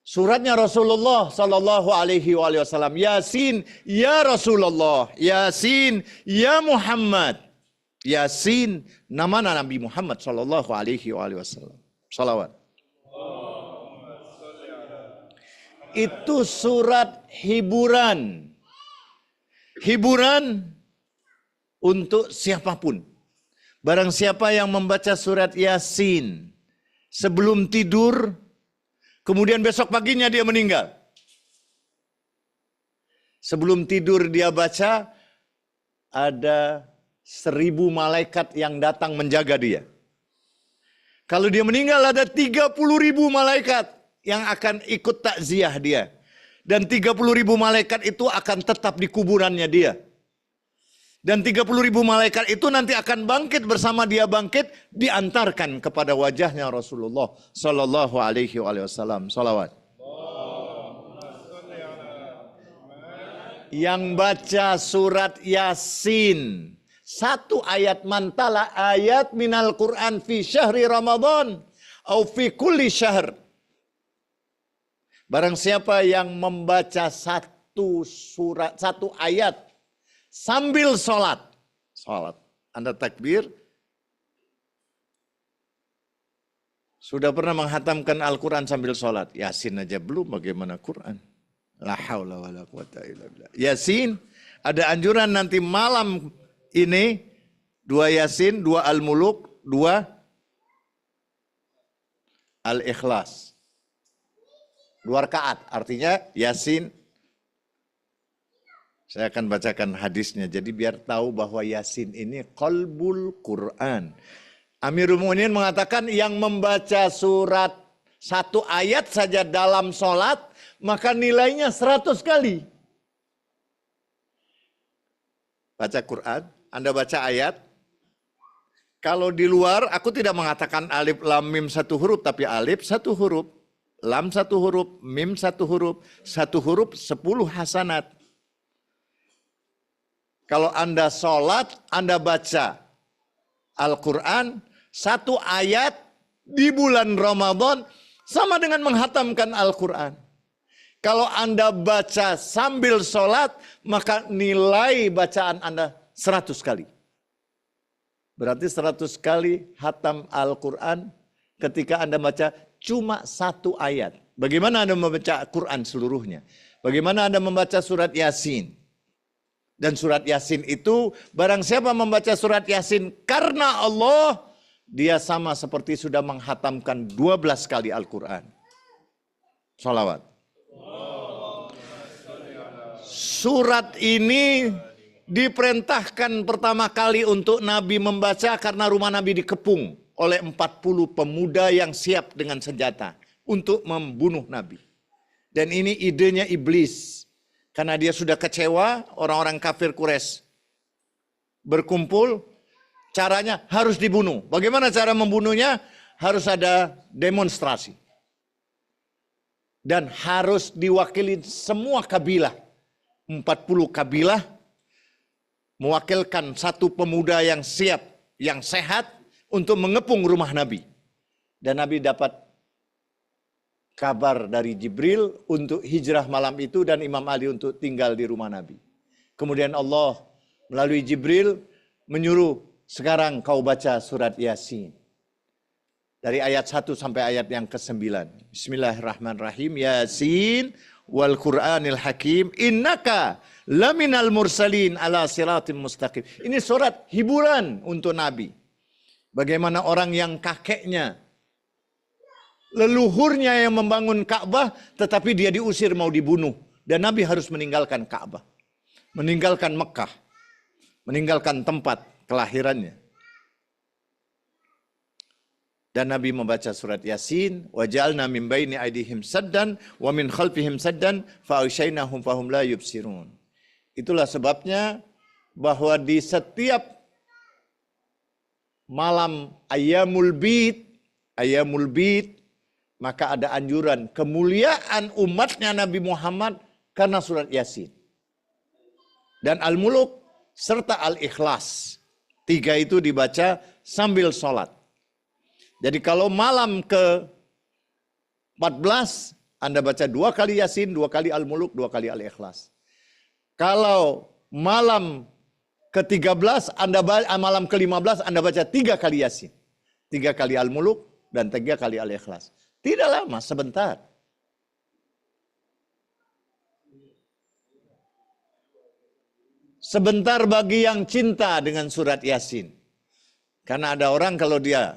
Suratnya Rasulullah sallallahu alaihi wasallam. Yasin ya Rasulullah, Yasin ya Muhammad. Yasin nama Nabi Muhammad sallallahu alaihi wasallam. Salawat. Itu surat hiburan. Hiburan untuk siapapun. Barang siapa yang membaca surat Yasin sebelum tidur, kemudian besok paginya dia meninggal. Sebelum tidur dia baca, ada 1000 malaikat yang datang menjaga dia. Kalau dia meninggal ada 30.000 malaikat yang akan ikut takziah dia. Dan 30.000 malaikat itu akan tetap di kuburannya dia. Dan 30.000 malaikat itu nanti akan bangkit bersama dia bangkit, diantarkan kepada wajahnya Rasulullah Sallallahu Alaihi Wasallam. Salawat. Yang baca surat Yasin, satu ayat mantala ayat minal Quran fi syahri Ramadan atau fi kulli syahr. Barang siapa yang membaca satu ayat sambil sholat. Anda takbir. Sudah pernah menghatamkan Al-Quran sambil sholat? Yasin aja belum, bagaimana Quran? La haula wa la quwata illa billah. Yasin, ada anjuran nanti malam ini, 2 Yasin, 2 Al-Muluk, 2 Al-Ikhlas. 2 rakaat, artinya Yasin. Saya akan bacakan hadisnya, jadi biar tahu bahwa Yasin ini qalbul Quran. Amirul Mukminin mengatakan yang membaca surat 1 ayat saja dalam sholat, maka nilainya 100 kali. Baca Quran, Anda baca ayat. Kalau di luar, aku tidak mengatakan alif, lam, mim 1 huruf, tapi alif 1 huruf, lam 1 huruf, mim 1 huruf, 1 huruf 10 hasanat. Kalau Anda sholat, Anda baca Al-Quran, 1 ayat di bulan Ramadan, sama dengan menghatamkan Al-Quran. Kalau Anda baca sambil sholat, maka nilai bacaan Anda 100 kali. Berarti 100 kali hatam Al-Quran ketika Anda baca cuma 1 ayat. Bagaimana Anda membaca Quran seluruhnya? Bagaimana Anda membaca surat Yasin? Dan surat Yasin itu, barang siapa membaca surat Yasin karena Allah, dia sama seperti sudah menghatamkan 12 kali Al-Quran. Salawat. Surat ini diperintahkan pertama kali untuk Nabi membaca karena rumah Nabi dikepung oleh 40 pemuda yang siap dengan senjata untuk membunuh Nabi. Dan ini idenya iblis. Karena dia sudah kecewa, orang-orang kafir Quraisy berkumpul, caranya harus dibunuh. Bagaimana cara membunuhnya? Harus ada demonstrasi. Dan harus diwakili semua kabilah. 40 kabilah mewakilkan satu pemuda yang siap, yang sehat untuk mengepung rumah Nabi. Dan Nabi dapat kabar dari Jibril untuk hijrah malam itu dan Imam Ali untuk tinggal di rumah Nabi. Kemudian Allah melalui Jibril menyuruh, sekarang kau baca surat Yasin. Dari ayat 1 sampai ayat yang ke-9. Bismillahirrahmanirrahim. Yasin wal Qur'anil Hakim innaka laminal mursalin ala siratim mustaqim. Ini surat hiburan untuk Nabi. Bagaimana orang yang kakeknya, leluhurnya yang membangun Ka'bah, tetapi dia diusir mau dibunuh. Dan Nabi harus meninggalkan Ka'bah. Meninggalkan Mekah. Meninggalkan tempat kelahirannya. Dan Nabi membaca surat Yasin. وَجَعَلْنَا مِنْ بَيْنِ أَيْدِيهِمْ سَدًّا وَمِنْ خَلْفِهِمْ سَدًّا فَأَغْشَيْنَاهُمْ فَهُمْ لَا يُبْصِرُونَ. Itulah sebabnya bahwa di setiap malam Ayyamul Bid, maka ada anjuran kemuliaan umatnya Nabi Muhammad karena surat Yasin. Dan Al-Muluk serta Al-Ikhlas. 3 itu dibaca sambil sholat. Jadi kalau malam ke-14, Anda baca 2 kali Yasin, 2 kali Al-Muluk, 2 kali Al-Ikhlas. Kalau malam ke-13, malam ke-15, Anda baca 3 kali Yasin. 3 kali Al-Muluk dan 3 kali Al-Ikhlas. Tidak lama, sebentar. Sebentar bagi yang cinta dengan surat Yasin. Karena ada orang kalau dia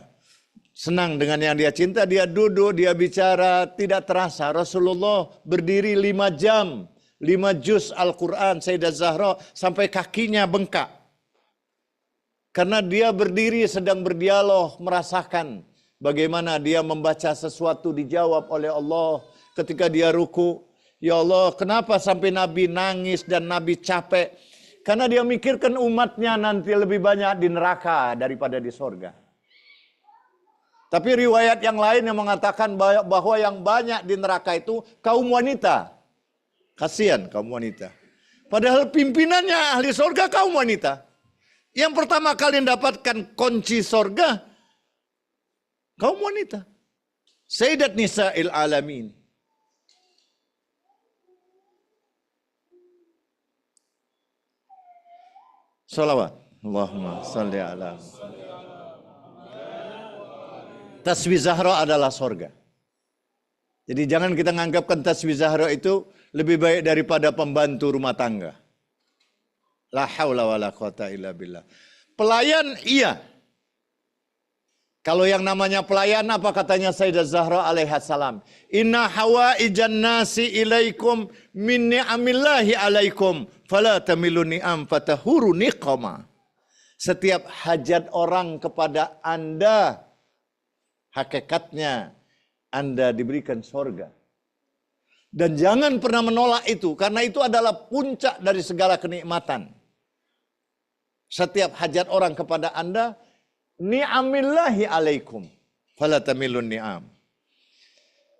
senang dengan yang dia cinta, dia duduk, dia bicara, tidak terasa. Rasulullah berdiri 5 jam, 5 juz Al-Quran, Sayyidah Zahra, sampai kakinya bengkak. Karena dia berdiri sedang berdialog, merasakan bagaimana dia membaca sesuatu dijawab oleh Allah. Ketika dia ruku, ya Allah, kenapa sampai Nabi nangis dan Nabi capek? Karena dia mikirkan umatnya nanti lebih banyak di neraka daripada di sorga. Tapi riwayat yang lain yang mengatakan bahwa yang banyak di neraka itu kaum wanita. Kasihan kaum wanita. Padahal pimpinannya ahli sorga kaum wanita. Yang pertama kali mendapatkan kunci sorga, kaum wanita. Sayyidat Nisa'il Alamin. Salawat. Allahumma salli ala. Tasbih Zahra adalah sorga. Jadi jangan kita menganggapkan tasbih Zahra itu lebih baik daripada pembantu rumah tangga. La haula wa la quwata illa billah. Pelayan iya. Kalau yang namanya pelayan apa katanya Sayyidah Zahra alaihissalam? Inna hawaijan nasi ilaikum min ni'amillahi alaikum fala tamilu ni'am fatahuru niqama. Setiap hajat orang kepada Anda, hakikatnya Anda diberikan sorga. Dan jangan pernah menolak itu, karena itu adalah puncak dari segala kenikmatan. Setiap hajat orang kepada Anda, ni'amillahi alaikum, fala tamilun ni'am.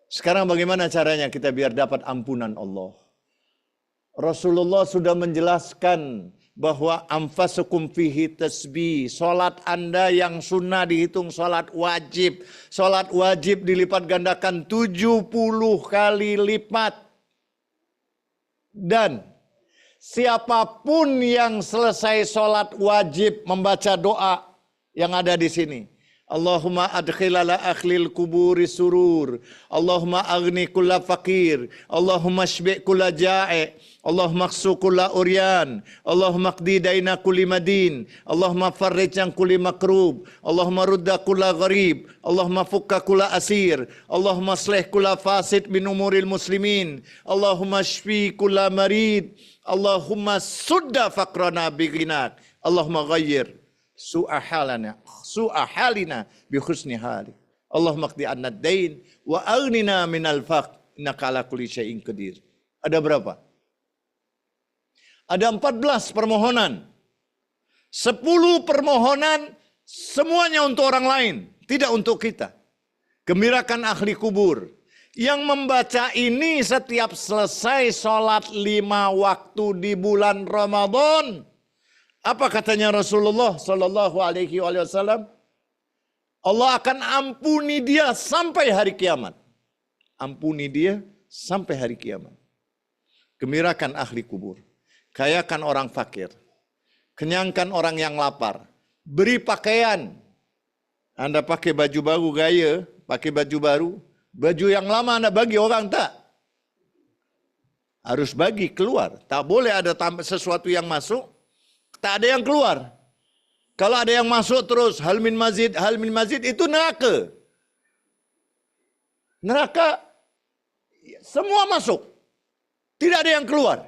Sekarang bagaimana caranya kita biar dapat ampunan Allah? Rasulullah sudah menjelaskan bahwa anfasukum fihi tasbih. Salat Anda yang sunnah dihitung salat wajib. Salat wajib dilipat gandakan 70 kali lipat. Dan siapapun yang selesai salat wajib membaca doa yang ada di sini. Allahumma adkhilala akhlil kuburi surur. Allahumma agni kulla fakir. Allahumma shbi' kulla ja'i. Allahumma khsu kulla uryan. Allahumma qdi daina kulli madin. Allahumma farrij an kulli makrub. Allahumma rudda kulla gharib. Allahumma fukka kulla asir. Allahumma aslih kulla fasid min umuril muslimin. Allahumma shfi kulla marid. Allahumma sudda faqrana bighinak. Allahumma ghayyir su'a halina bi husni hali. Allahumma qdi anna ad-dain wa aghnina minal faqr innaka ala kulli syai'in qadir. Ada berapa? Ada 14 permohonan. 10 permohonan semuanya untuk orang lain, tidak untuk kita. Gembirakan ahli kubur. Yang membaca ini setiap selesai sholat 5 waktu di bulan Ramadan. Apa katanya Rasulullah Sallallahu Alaihi Wasallam? Allah akan ampuni dia sampai hari kiamat. Ampuni dia sampai hari kiamat. Gembirakan ahli kubur. Kayakan orang fakir. Kenyangkan orang yang lapar. Beri pakaian. Anda pakai baju baru gaya, pakai baju baru. Baju yang lama Anda bagi orang tak? Harus bagi keluar. Tak boleh ada sesuatu yang masuk. Tak ada yang keluar. Kalau ada yang masuk terus hal min mazid itu neraka. Neraka semua masuk. Tidak ada yang keluar.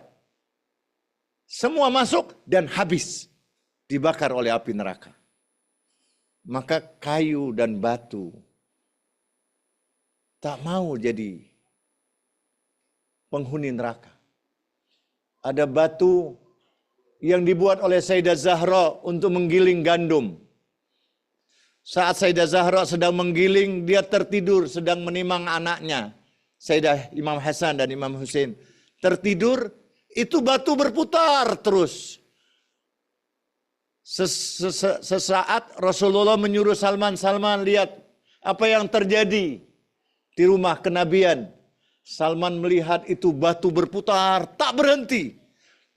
Semua masuk dan habis. Dibakar oleh api neraka. Maka kayu dan batu tak mau jadi penghuni neraka. Ada batu yang dibuat oleh Sayyidah Zahra untuk menggiling gandum. Saat Sayyidah Zahra sedang menggiling, dia tertidur sedang menimang anaknya. Sayyidah Imam Hasan dan Imam Husain tertidur, itu batu berputar terus. Sesaat Rasulullah menyuruh Salman, lihat apa yang terjadi di rumah kenabian. Salman melihat itu batu berputar, tak berhenti.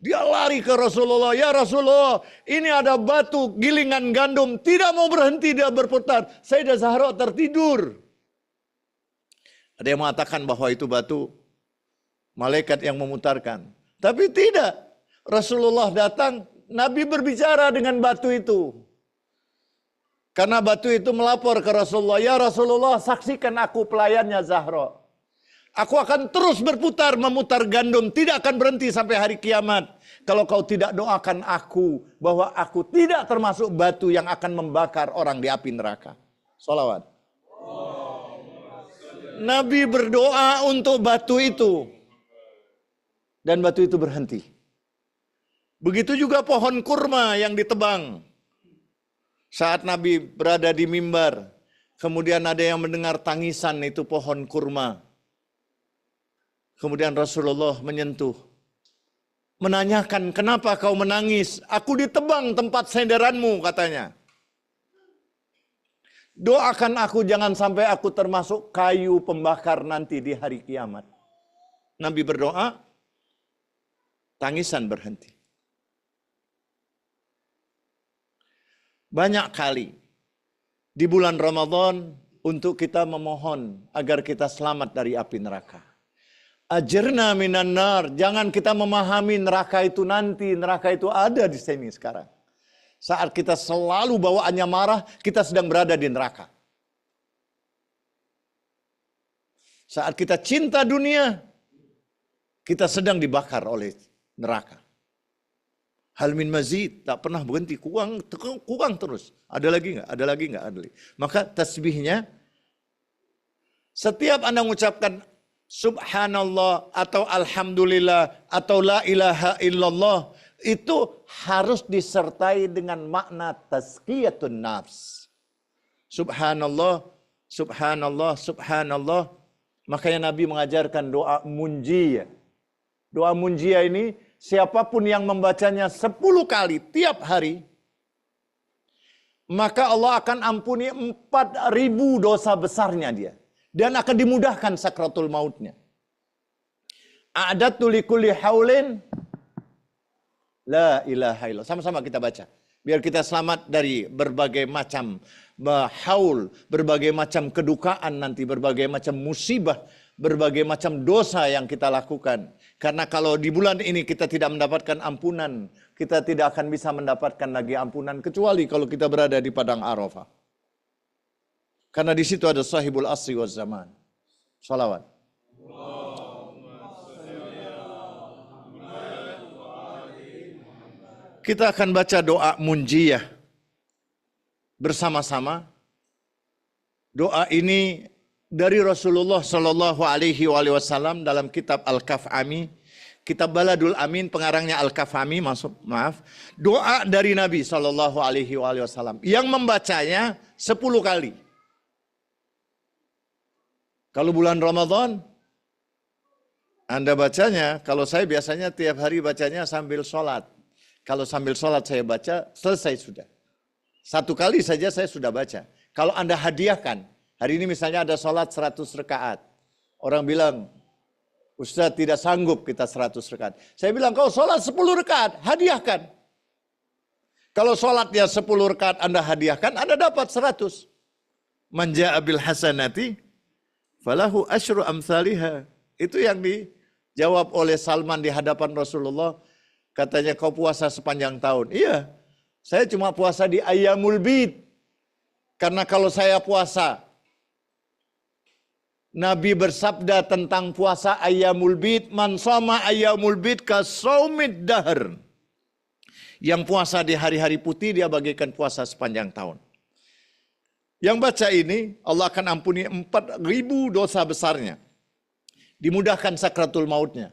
Dia lari ke Rasulullah. Ya Rasulullah, ini ada batu gilingan gandum. Tidak mau berhenti, dia berputar. Sayyidah Zahra tertidur. Ada yang mengatakan bahwa itu batu malaikat yang memutarkan. Tapi tidak. Rasulullah datang, Nabi berbicara dengan batu itu. Karena batu itu melapor ke Rasulullah, ya Rasulullah, saksikan aku pelayannya Zahra. Aku akan terus berputar, memutar gandum, tidak akan berhenti sampai hari kiamat. Kalau kau tidak doakan aku, bahwa aku tidak termasuk batu yang akan membakar orang di api neraka. Sholawat. Nabi berdoa untuk batu itu. Dan batu itu berhenti. Begitu juga pohon kurma yang ditebang. Saat Nabi berada di mimbar, kemudian ada yang mendengar tangisan itu pohon kurma. Kemudian Rasulullah menyentuh. Menanyakan, kenapa kau menangis? Aku ditebang tempat senderanmu, katanya. Doakan aku jangan sampai aku termasuk kayu pembakar nanti di hari kiamat. Nabi berdoa, tangisan berhenti. Banyak kali di bulan Ramadan untuk kita memohon agar kita selamat dari api neraka. Ajirna minan nar. Jangan kita memahami neraka itu nanti. Neraka itu ada di sini sekarang. Saat kita selalu bawaannya marah, kita sedang berada di neraka. Saat kita cinta dunia, kita sedang dibakar oleh neraka. Hal min mazid, tak pernah berhenti, kurang terus. Ada lagi nggak? Ada lagi nggak? Ada lagi. Maka tasbihnya, setiap Anda mengucapkan Subhanallah atau Alhamdulillah atau La ilaha illallah, itu harus disertai dengan makna tazkiyatun nafs. Subhanallah, Subhanallah, Subhanallah. Makanya Nabi mengajarkan doa munjiyah. Doa munjiyah ini siapapun yang membacanya 10 kali tiap hari, maka Allah akan ampuni 4.000 dosa besarnya dia. Dan akan dimudahkan sakratul mautnya. A'dadtu likulli haulin la ilaha illallah. Sama-sama kita baca. Biar kita selamat dari berbagai macam haul, berbagai macam kedukaan nanti, berbagai macam musibah, berbagai macam dosa yang kita lakukan. Karena kalau di bulan ini kita tidak mendapatkan ampunan, kita tidak akan bisa mendapatkan lagi ampunan kecuali kalau kita berada di padang Arafah. Karena di situ ada sahibul asri waz zaman. Salawat. Kita akan baca doa munjiyah bersama-sama. Doa ini dari Rasulullah Shallallahu Alaihi Wasallam dalam kitab Al-Kaf'ami, kitab Baladul Amin, pengarangnya Al-Kaf'ami, maaf. Doa dari Nabi Shallallahu Alaihi Wasallam yang membacanya 10 kali. Kalau bulan Ramadan, Anda bacanya, kalau saya biasanya tiap hari bacanya sambil sholat. Kalau sambil sholat saya baca, selesai sudah. 1 kali saja saya sudah baca. Kalau Anda hadiahkan, hari ini misalnya ada sholat 100 rakaat. Orang bilang, Ustaz tidak sanggup kita 100 rakaat. Saya bilang, kau sholat 10 rakaat, hadiahkan. Kalau sholatnya 10 rakaat Anda hadiahkan, Anda dapat 100. Man ja'a bil hasanati falahu asyru amsalihha. Itu yang dijawab oleh Salman di hadapan Rasulullah. Katanya kau puasa sepanjang tahun. Iya, saya cuma puasa di Ayyamul Bid. Karena kalau saya puasa, Nabi bersabda tentang puasa Ayyamul Bid, man shoma Ayyamul Bid ka shaumid dahr. Yang puasa di hari-hari putih dia bagaikan puasa sepanjang tahun. Yang baca ini, Allah akan ampuni 4.000 dosa besarnya. Dimudahkan sakratul mautnya.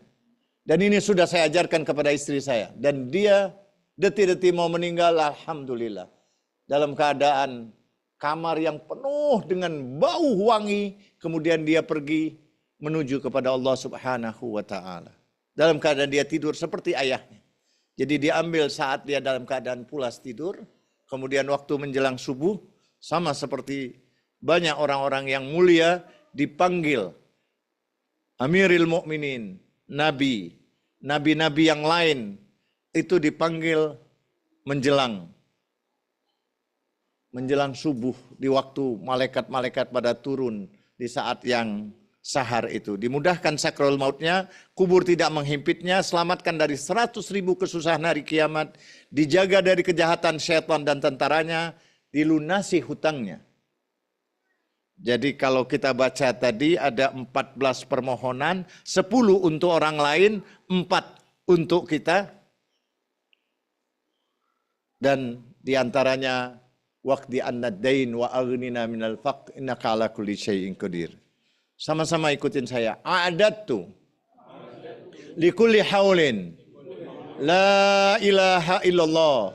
Dan ini sudah saya ajarkan kepada istri saya. Dan dia detik-detik mau meninggal, alhamdulillah. Dalam keadaan kamar yang penuh dengan bau wangi. Kemudian dia pergi menuju kepada Allah Subhanahu wa ta'ala. Dalam keadaan dia tidur seperti ayahnya. Jadi diambil saat dia dalam keadaan pulas tidur. Kemudian waktu menjelang subuh, sama seperti banyak orang-orang yang mulia dipanggil Amiril Mukminin, Nabi, Nabi-Nabi yang lain itu dipanggil menjelang subuh di waktu malaikat-malaikat pada turun di saat yang sahar itu. Dimudahkan sakrul mautnya, kubur tidak menghimpitnya, selamatkan dari 100.000 kesusahan hari kiamat, dijaga dari kejahatan syaitan dan tentaranya, dilunasi hutangnya. Jadi kalau kita baca tadi ada 14 permohonan, 10 untuk orang lain, 4 untuk kita. Dan diantaranya waqdi annadain wa aghnina minal faqr innaka ala kulli syai'in qadir. Sama-sama ikutin saya. A'adatu likulli haulin la ilaha illallah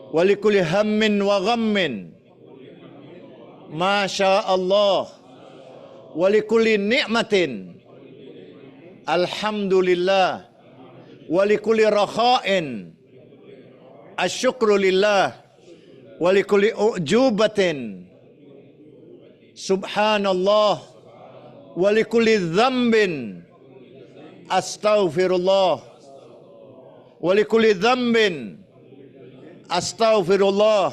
wa likulli hammin wa ghammin Masya Allah walikulli ni'matin alhamdulillah walikulli rakha'in asyukru lillah walikulli ujubatin subhanallah walikulli dzambin astaghfirullah walikulli dzambin astaghfirullah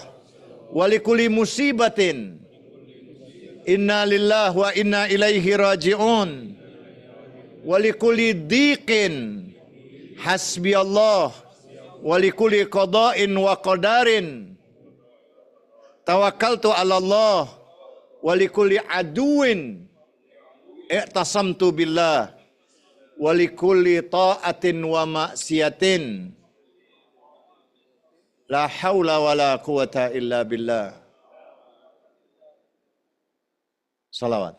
walikulli musibatin inna lillahi wa inna ilaihi raji'un walikulli diqin hasbi Allah walikulli qada'in wa qadarin tawakkaltu ala Allah walikulli aduwin i'tasamtu billah walikulli ta'atin wa maksiatin la haula wa la quwata illa billah. Salawat.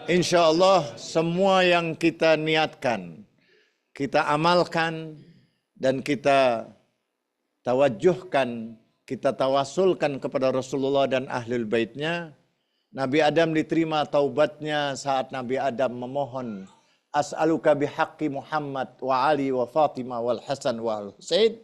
Insya Allah semua yang kita niatkan, kita amalkan, dan kita tawajuhkan, kita tawasulkan kepada Rasulullah dan Ahlul Baitnya. Nabi Adam diterima taubatnya saat Nabi Adam memohon, as'aluka bihaqqi Muhammad wa Ali wa Fatimah wal Hasan wa Husain.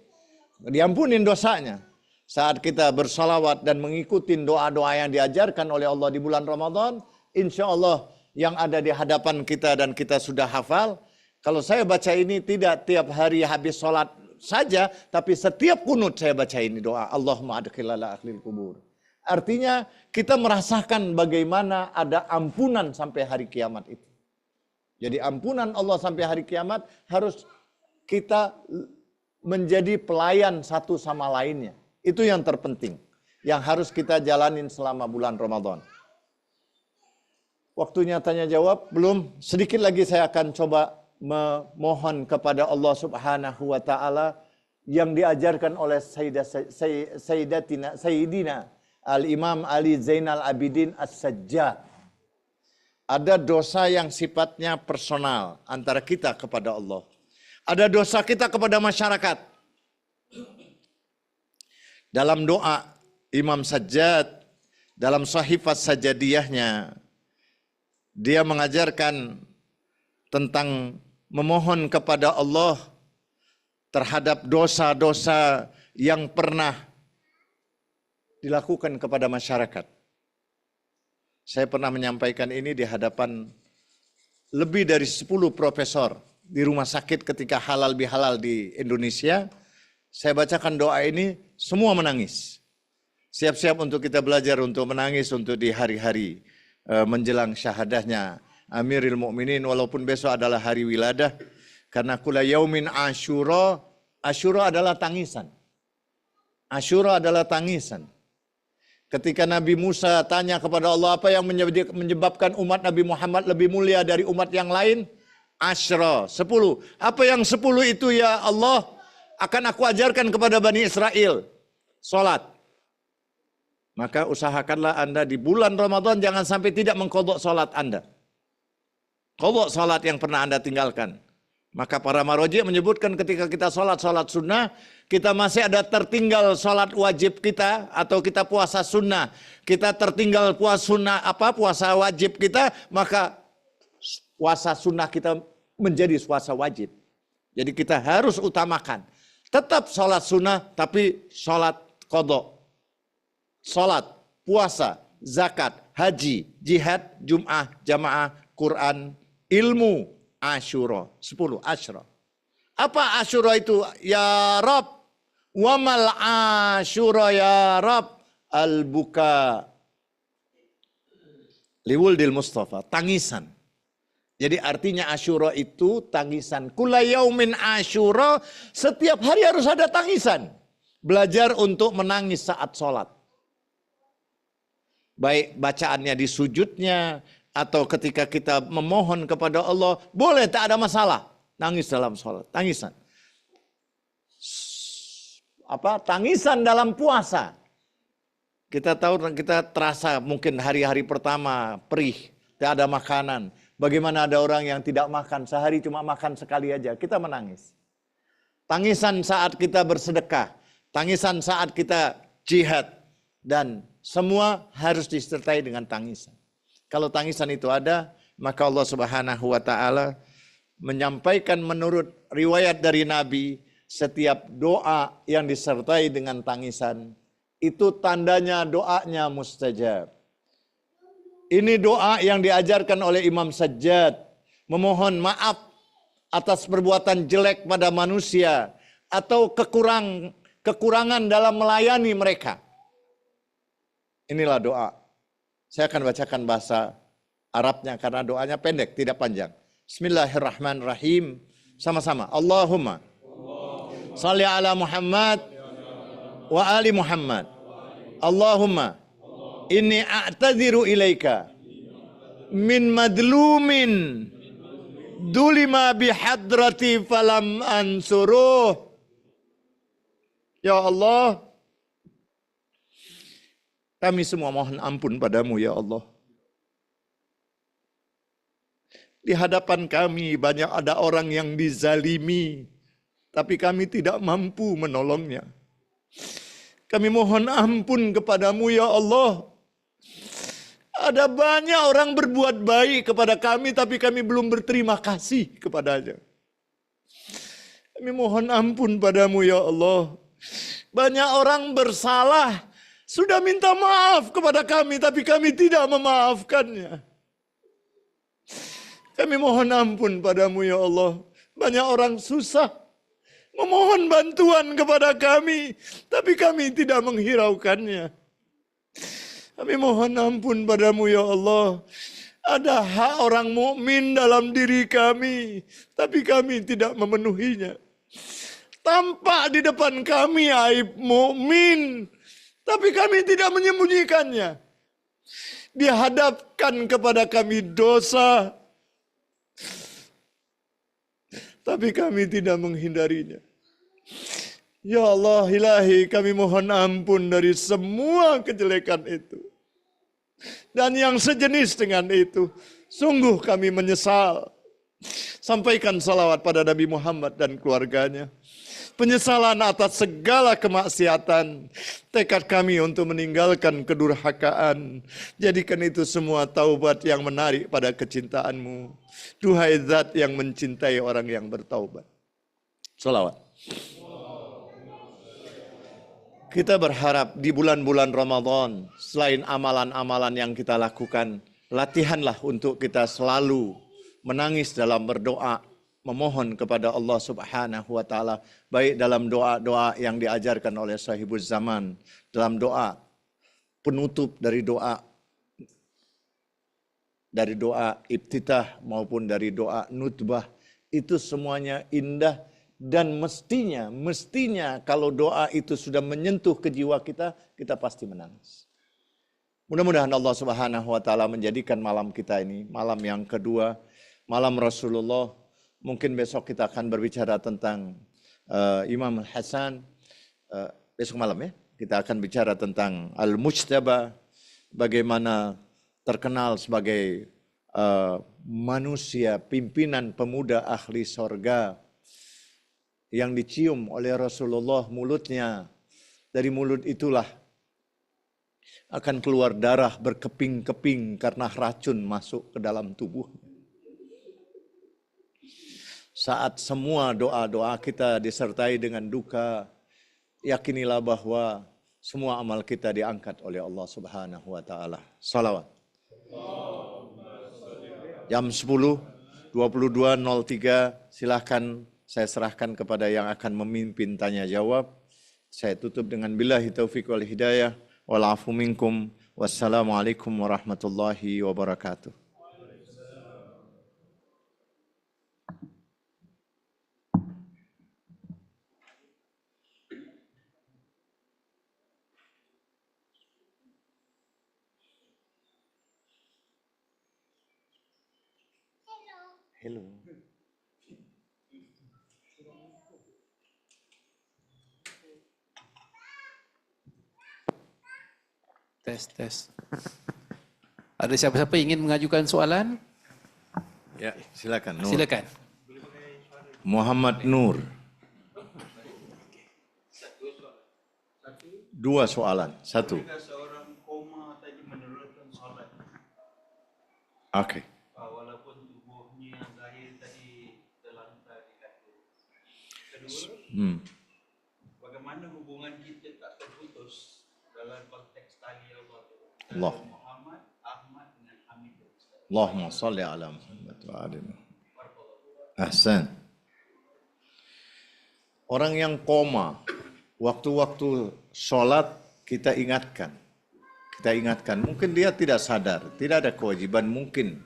Diampunin dosanya. Saat kita bersalawat dan mengikuti doa-doa yang diajarkan oleh Allah di bulan Ramadan, insya Allah yang ada di hadapan kita dan kita sudah hafal. Kalau saya baca ini tidak tiap hari habis sholat saja, tapi setiap kunut saya baca ini doa. Allahumma adkhilala ahlil kubur. Artinya kita merasakan bagaimana ada ampunan sampai hari kiamat itu. Jadi ampunan Allah sampai hari kiamat harus kita menjadi pelayan satu sama lainnya. Itu yang terpenting, yang harus kita jalanin selama bulan Ramadan. Waktunya tanya jawab, belum. Sedikit lagi saya akan coba memohon kepada Allah Subhanahu wa Ta'ala yang diajarkan oleh Sayyidina Al-Imam Ali Zainal Abidin As-Sajjad. Ada dosa yang sifatnya personal antara kita kepada Allah. Ada dosa kita kepada masyarakat. Dalam doa Imam Sajjad, dalam Sahifat Sajadiyahnya, dia mengajarkan tentang memohon kepada Allah terhadap dosa-dosa yang pernah dilakukan kepada masyarakat. Saya pernah menyampaikan ini di hadapan lebih dari 10 profesor di rumah sakit ketika halal bihalal di Indonesia. Saya bacakan doa ini, semua menangis. Siap-siap untuk kita belajar untuk menangis untuk di hari-hari menjelang syahadahnya Amirul Mukminin, walaupun besok adalah hari wiladah. Karena kula yaumin Asyura, Asyura adalah tangisan. Asyura adalah tangisan. Ketika Nabi Musa tanya kepada Allah, apa yang menyebabkan umat Nabi Muhammad lebih mulia dari umat yang lain? Asyra, 10. Apa yang 10 itu ya Allah? Akan aku ajarkan kepada Bani Israel. Salat. Maka usahakanlah Anda di bulan Ramadan jangan sampai tidak mengqadha salat Anda. Qadha salat yang pernah Anda tinggalkan. Maka para marji menyebutkan ketika kita salat sunnah, kita masih ada tertinggal salat wajib kita atau kita puasa sunnah. Kita tertinggal puasa wajib kita, maka puasa sunnah kita menjadi puasa wajib. Jadi kita harus utamakan. Tetap sholat sunnah, tapi sholat qadha. Sholat, puasa, zakat, haji, jihad, jum'ah, jamaah, Quran, ilmu, Asyura. 10, Asyra. Apa Asyura itu? Ya Rab, wamal Asyura ya Rab, al-buka liwuldil Mustafa. Tangisan. Jadi artinya Asyura itu tangisan. Kulla yaumin Asyura, setiap hari harus ada tangisan. Belajar untuk menangis saat sholat. Baik bacaannya di sujudnya, atau ketika kita memohon kepada Allah, boleh, tak ada masalah. Nangis dalam sholat, tangisan. Tangisan dalam puasa. Kita tahu, kita terasa mungkin hari-hari pertama perih, tidak ada makanan. Bagaimana ada orang yang tidak makan, sehari cuma makan sekali aja, kita menangis. Tangisan saat kita bersedekah, tangisan saat kita jihad, dan semua harus disertai dengan tangisan. Kalau tangisan itu ada, maka Allah Subhanahu wa taala menyampaikan menurut riwayat dari Nabi, setiap doa yang disertai dengan tangisan, itu tandanya doanya mustajab. Ini doa yang diajarkan oleh Imam Sajjad, memohon maaf atas perbuatan jelek pada manusia, atau kekurangan dalam melayani mereka. Inilah doa. Saya akan bacakan bahasa Arabnya karena doanya pendek, tidak panjang. Bismillahirrahmanirrahim. Sama-sama. Allahumma salli ala Muhammad wa ali Muhammad. Allahumma inni a'tadziru ilaika min madlumin dulima bihadrati falam ansuruh. Ya Allah, kami semua mohon ampun padamu ya Allah. Di hadapan kami banyak ada orang yang dizalimi, tapi kami tidak mampu menolongnya. Kami mohon ampun kepadamu ya Allah. Ada banyak orang berbuat baik kepada kami, tapi kami belum berterima kasih kepadanya. Kami mohon ampun padamu ya Allah. Banyak orang bersalah, sudah minta maaf kepada kami, tapi kami tidak memaafkannya. Kami mohon ampun padamu ya Allah. Banyak orang susah, memohon bantuan kepada kami, tapi kami tidak menghiraukannya. Kami mohon ampun padamu ya Allah. Ada hak orang mukmin dalam diri kami, tapi kami tidak memenuhinya. Tampak di depan kami aib mukmin, tapi kami tidak menyembunyikannya. Dihadapkan kepada kami dosa, tapi kami tidak menghindarinya. Ya Allah ilahi, kami mohon ampun dari semua kejelekan itu. Dan yang sejenis dengan itu. Sungguh kami menyesal. Sampaikan salawat pada Nabi Muhammad dan keluarganya. Penyesalan atas segala kemaksiatan. Tekad kami untuk meninggalkan kedurhakaan. Jadikan itu semua taubat yang menarik pada kecintaanmu. Duhai zat yang mencintai orang yang bertaubat. Salawat. Kita berharap di bulan-bulan Ramadan, selain amalan-amalan yang kita lakukan, latihanlah untuk kita selalu menangis dalam berdoa, memohon kepada Allah Subhanahu wa taala, baik dalam doa-doa yang diajarkan oleh Sahibul Zaman, dalam doa penutup dari doa ibtitah maupun dari doa nutbah, itu semuanya indah. Dan mestinya kalau doa itu sudah menyentuh ke jiwa kita, kita pasti menangis. Mudah-mudahan Allah Subhanahu wa taala menjadikan malam kita ini malam yang kedua, malam Rasulullah. Mungkin besok kita akan berbicara tentang Imam Hasan. Besok malam ya, kita akan bicara tentang Al-Mujtaba, bagaimana terkenal sebagai manusia, pimpinan pemuda ahli sorga, yang dicium oleh Rasulullah mulutnya. Dari mulut itulah akan keluar darah berkeping-keping karena racun masuk ke dalam tubuh. Saat semua doa-doa kita disertai dengan duka, yakinilah bahwa semua amal kita diangkat oleh Allah Subhanahu wa taala. Salawat. Jam 10, 22.03, silahkan saya serahkan kepada yang akan memimpin tanya jawab. Saya tutup dengan billahi taufiq wal hidayah. Wal afu minkum. Wassalamualaikum warahmatullahi wabarakatuh. Hello. Tes. Ada siapa-siapa ingin mengajukan soalan? Ya, silakan. Nur. Silakan. Muhammad Nur. 2 soalan. 1. Seorang koma tadi menurunkan sholat. Oke. Walaupun tubuhnya zahir tadi terlantar di kaki. Kedua, bagaimana hubungan kita tak terputus dalam konteks tali Allah. Muhammad, Ahmad dengan Hamid. Allahumma salli ala Muhammad wa ali Muhammad. Ahsan. Orang yang koma, waktu-waktu sholat kita ingatkan. Mungkin dia tidak sadar, tidak ada kewajiban mungkin.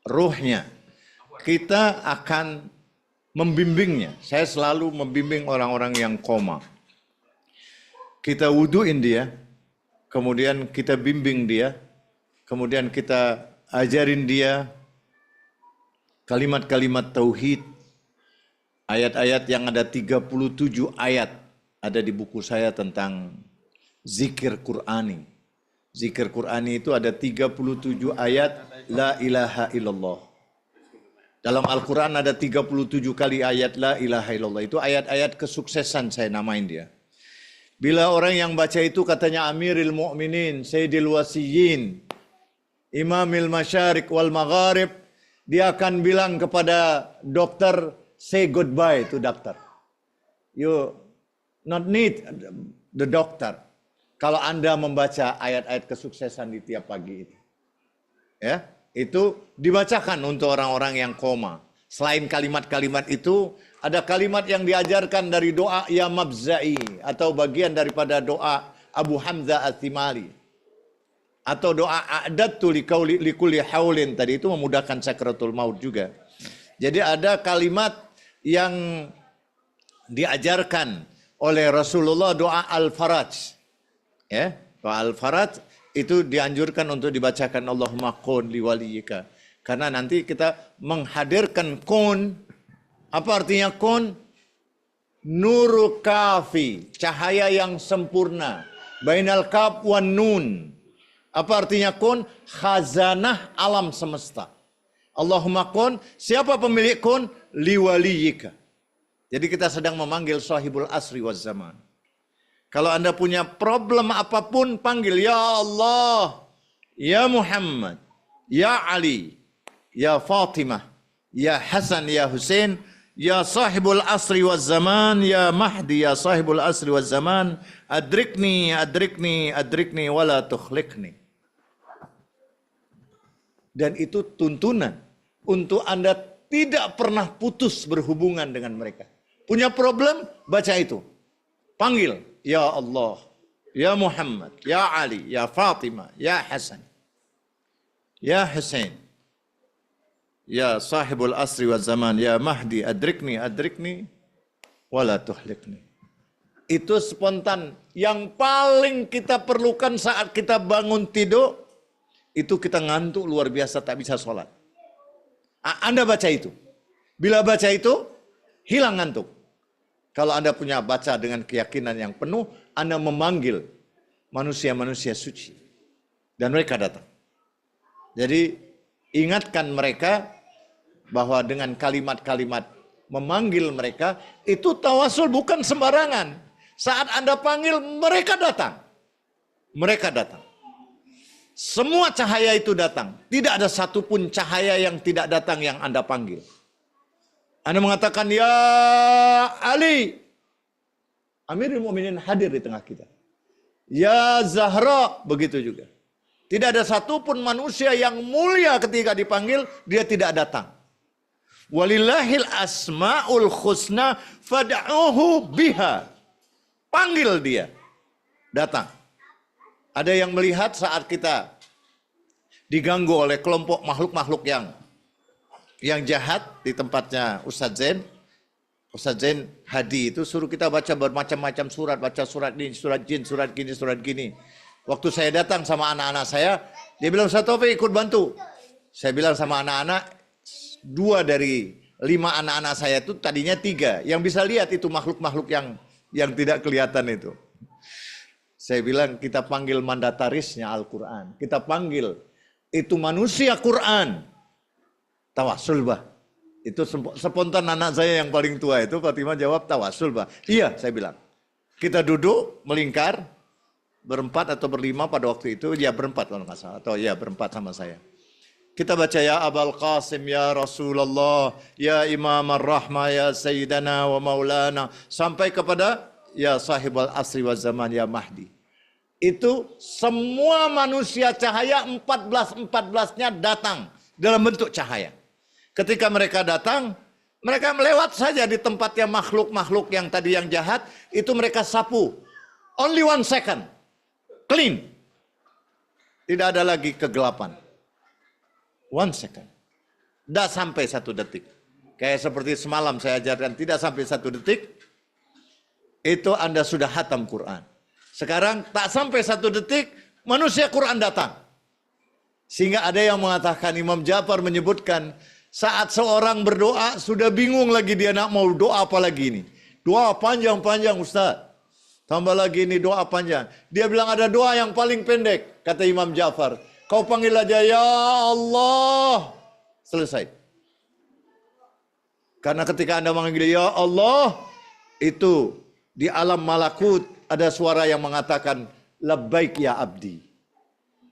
Ruhnya. Kita akan membimbingnya. Saya selalu membimbing orang-orang yang koma. Kita wuduin dia, kemudian kita bimbing dia, kemudian kita ajarin dia kalimat-kalimat tauhid, ayat-ayat yang ada 37 ayat ada di buku saya tentang zikir Qur'ani. Zikir Qur'ani itu ada 37 ayat la ilaha illallah. Dalam Al-Quran ada 37 kali ayat la ilaha illallah. Itu ayat-ayat kesuksesan saya namain dia. Bila orang yang baca itu katanya Amiril Mu'minin, Sayyidil Wasiyyin, Imamil Masyarik wal Magharib, dia akan bilang kepada dokter, say goodbye to doctor. You not need the doctor. Kalau Anda membaca ayat-ayat kesuksesan di tiap pagi itu. Ya, itu dibacakan untuk orang-orang yang koma. Selain kalimat-kalimat itu, ada kalimat yang diajarkan dari doa Ya Mabza'i, atau bagian daripada doa Abu Hamzah Al-Thimali. Atau doa A'dadtu likulli haulin, tadi itu memudahkan sakratul maut juga. Jadi ada kalimat yang diajarkan oleh Rasulullah, doa Al-Faraj. Ya, doa Al-Faraj itu dianjurkan untuk dibacakan Allahumma kun liwaliyika. Karena nanti kita menghadirkan kun. Apa artinya kun? Nuru kafi, cahaya yang sempurna. Bainal kaf wan nun. Apa artinya kun? Khazanah alam semesta. Allahumma kun, siapa pemilik kun? Liwaliyika. Jadi kita sedang memanggil sahibul asri waz zaman. Kalau Anda punya problem apapun, panggil Ya Allah, Ya Muhammad, Ya Ali, Ya Fatimah, Ya Hasan, Ya Hussein, Ya sahibul asri waz zaman, Ya Mahdi, Ya sahibul asri waz zaman, adrikni, adrikni, adrikni, wala tukhlikni. Dan itu tuntunan untuk Anda tidak pernah putus berhubungan dengan mereka. Punya problem, baca itu. Panggil, Ya Allah, Ya Muhammad, Ya Ali, Ya Fatimah, Ya Hasan, Ya Hussein, Ya sahibul asri wal zaman, Ya Mahdi, adrikni, adrikni, wala tuhlikni. Itu spontan. Yang paling kita perlukan saat kita bangun tidur, itu kita ngantuk luar biasa, tak bisa sholat. Anda baca itu. Bila baca itu, hilang ngantuk. Kalau Anda punya baca dengan keyakinan yang penuh, Anda memanggil manusia-manusia suci. Dan mereka datang. Jadi ingatkan mereka bahwa dengan kalimat-kalimat memanggil mereka, itu tawasul bukan sembarangan. Saat Anda panggil, mereka datang. Mereka datang. Semua cahaya itu datang. Tidak ada satupun cahaya yang tidak datang yang Anda panggil. Anda mengatakan, Ya Ali. Amirul Mu'minin hadir di tengah kita. Ya Zahra, begitu juga. Tidak ada satupun manusia yang mulia ketika dipanggil, dia tidak datang. Walillahil asma'ul husna fad'uhu biha. Panggil dia. Datang. Ada yang melihat saat kita diganggu oleh kelompok makhluk-makhluk yang jahat di tempatnya Ustadz Zain. Ustadz Zain Hadi itu suruh kita baca bermacam-macam surat. Baca surat ini, surat jin, surat gini, surat gini. Waktu saya datang sama anak-anak saya, dia bilang, Ustadz Taufik ikut bantu. Saya bilang sama anak-anak, 2 dari 5 anak-anak saya itu tadinya 3. Yang bisa lihat itu makhluk-makhluk yang tidak kelihatan itu. Saya bilang kita panggil mandatarisnya Al-Quran. Kita panggil itu manusia Quran. Tawasul bah. Itu spontan anak saya yang paling tua itu, Fatimah jawab tawasul bah. Iya, saya bilang. Kita duduk melingkar, berempat atau berlima pada waktu itu. Ya berempat kalau nggak salah. Atau ya berempat sama saya. Kita baca ya Abul Qasim, ya Rasulullah, ya Imam Ar-Rahmah, ya Sayyidana wa Maulana. Sampai kepada ya Sahibul Asri wa Zaman, ya Mahdi. Itu semua manusia cahaya 14-14-nya datang dalam bentuk cahaya. Ketika mereka datang, mereka melewat saja di tempatnya makhluk-makhluk yang tadi yang jahat, itu mereka sapu. Only 1 second. Clean. Tidak ada lagi kegelapan. 1 second. Tidak sampai 1 detik. Kayak seperti semalam saya ajarkan, tidak sampai 1 detik. Itu Anda sudah hatam Quran. Sekarang tak sampai 1 detik, manusia Quran datang. Sehingga ada yang mengatakan, Imam Ja'far menyebutkan, saat seorang berdoa, sudah bingung lagi dia nak mau doa apa lagi ini. Doa panjang-panjang Ustaz. Tambah lagi ini doa panjang. Dia bilang ada doa yang paling pendek, kata Imam Ja'far. Kau panggil aja, ya Allah. Selesai. Karena ketika Anda memanggil ya Allah, itu di alam malakut ada suara yang mengatakan, labbaik ya abdi.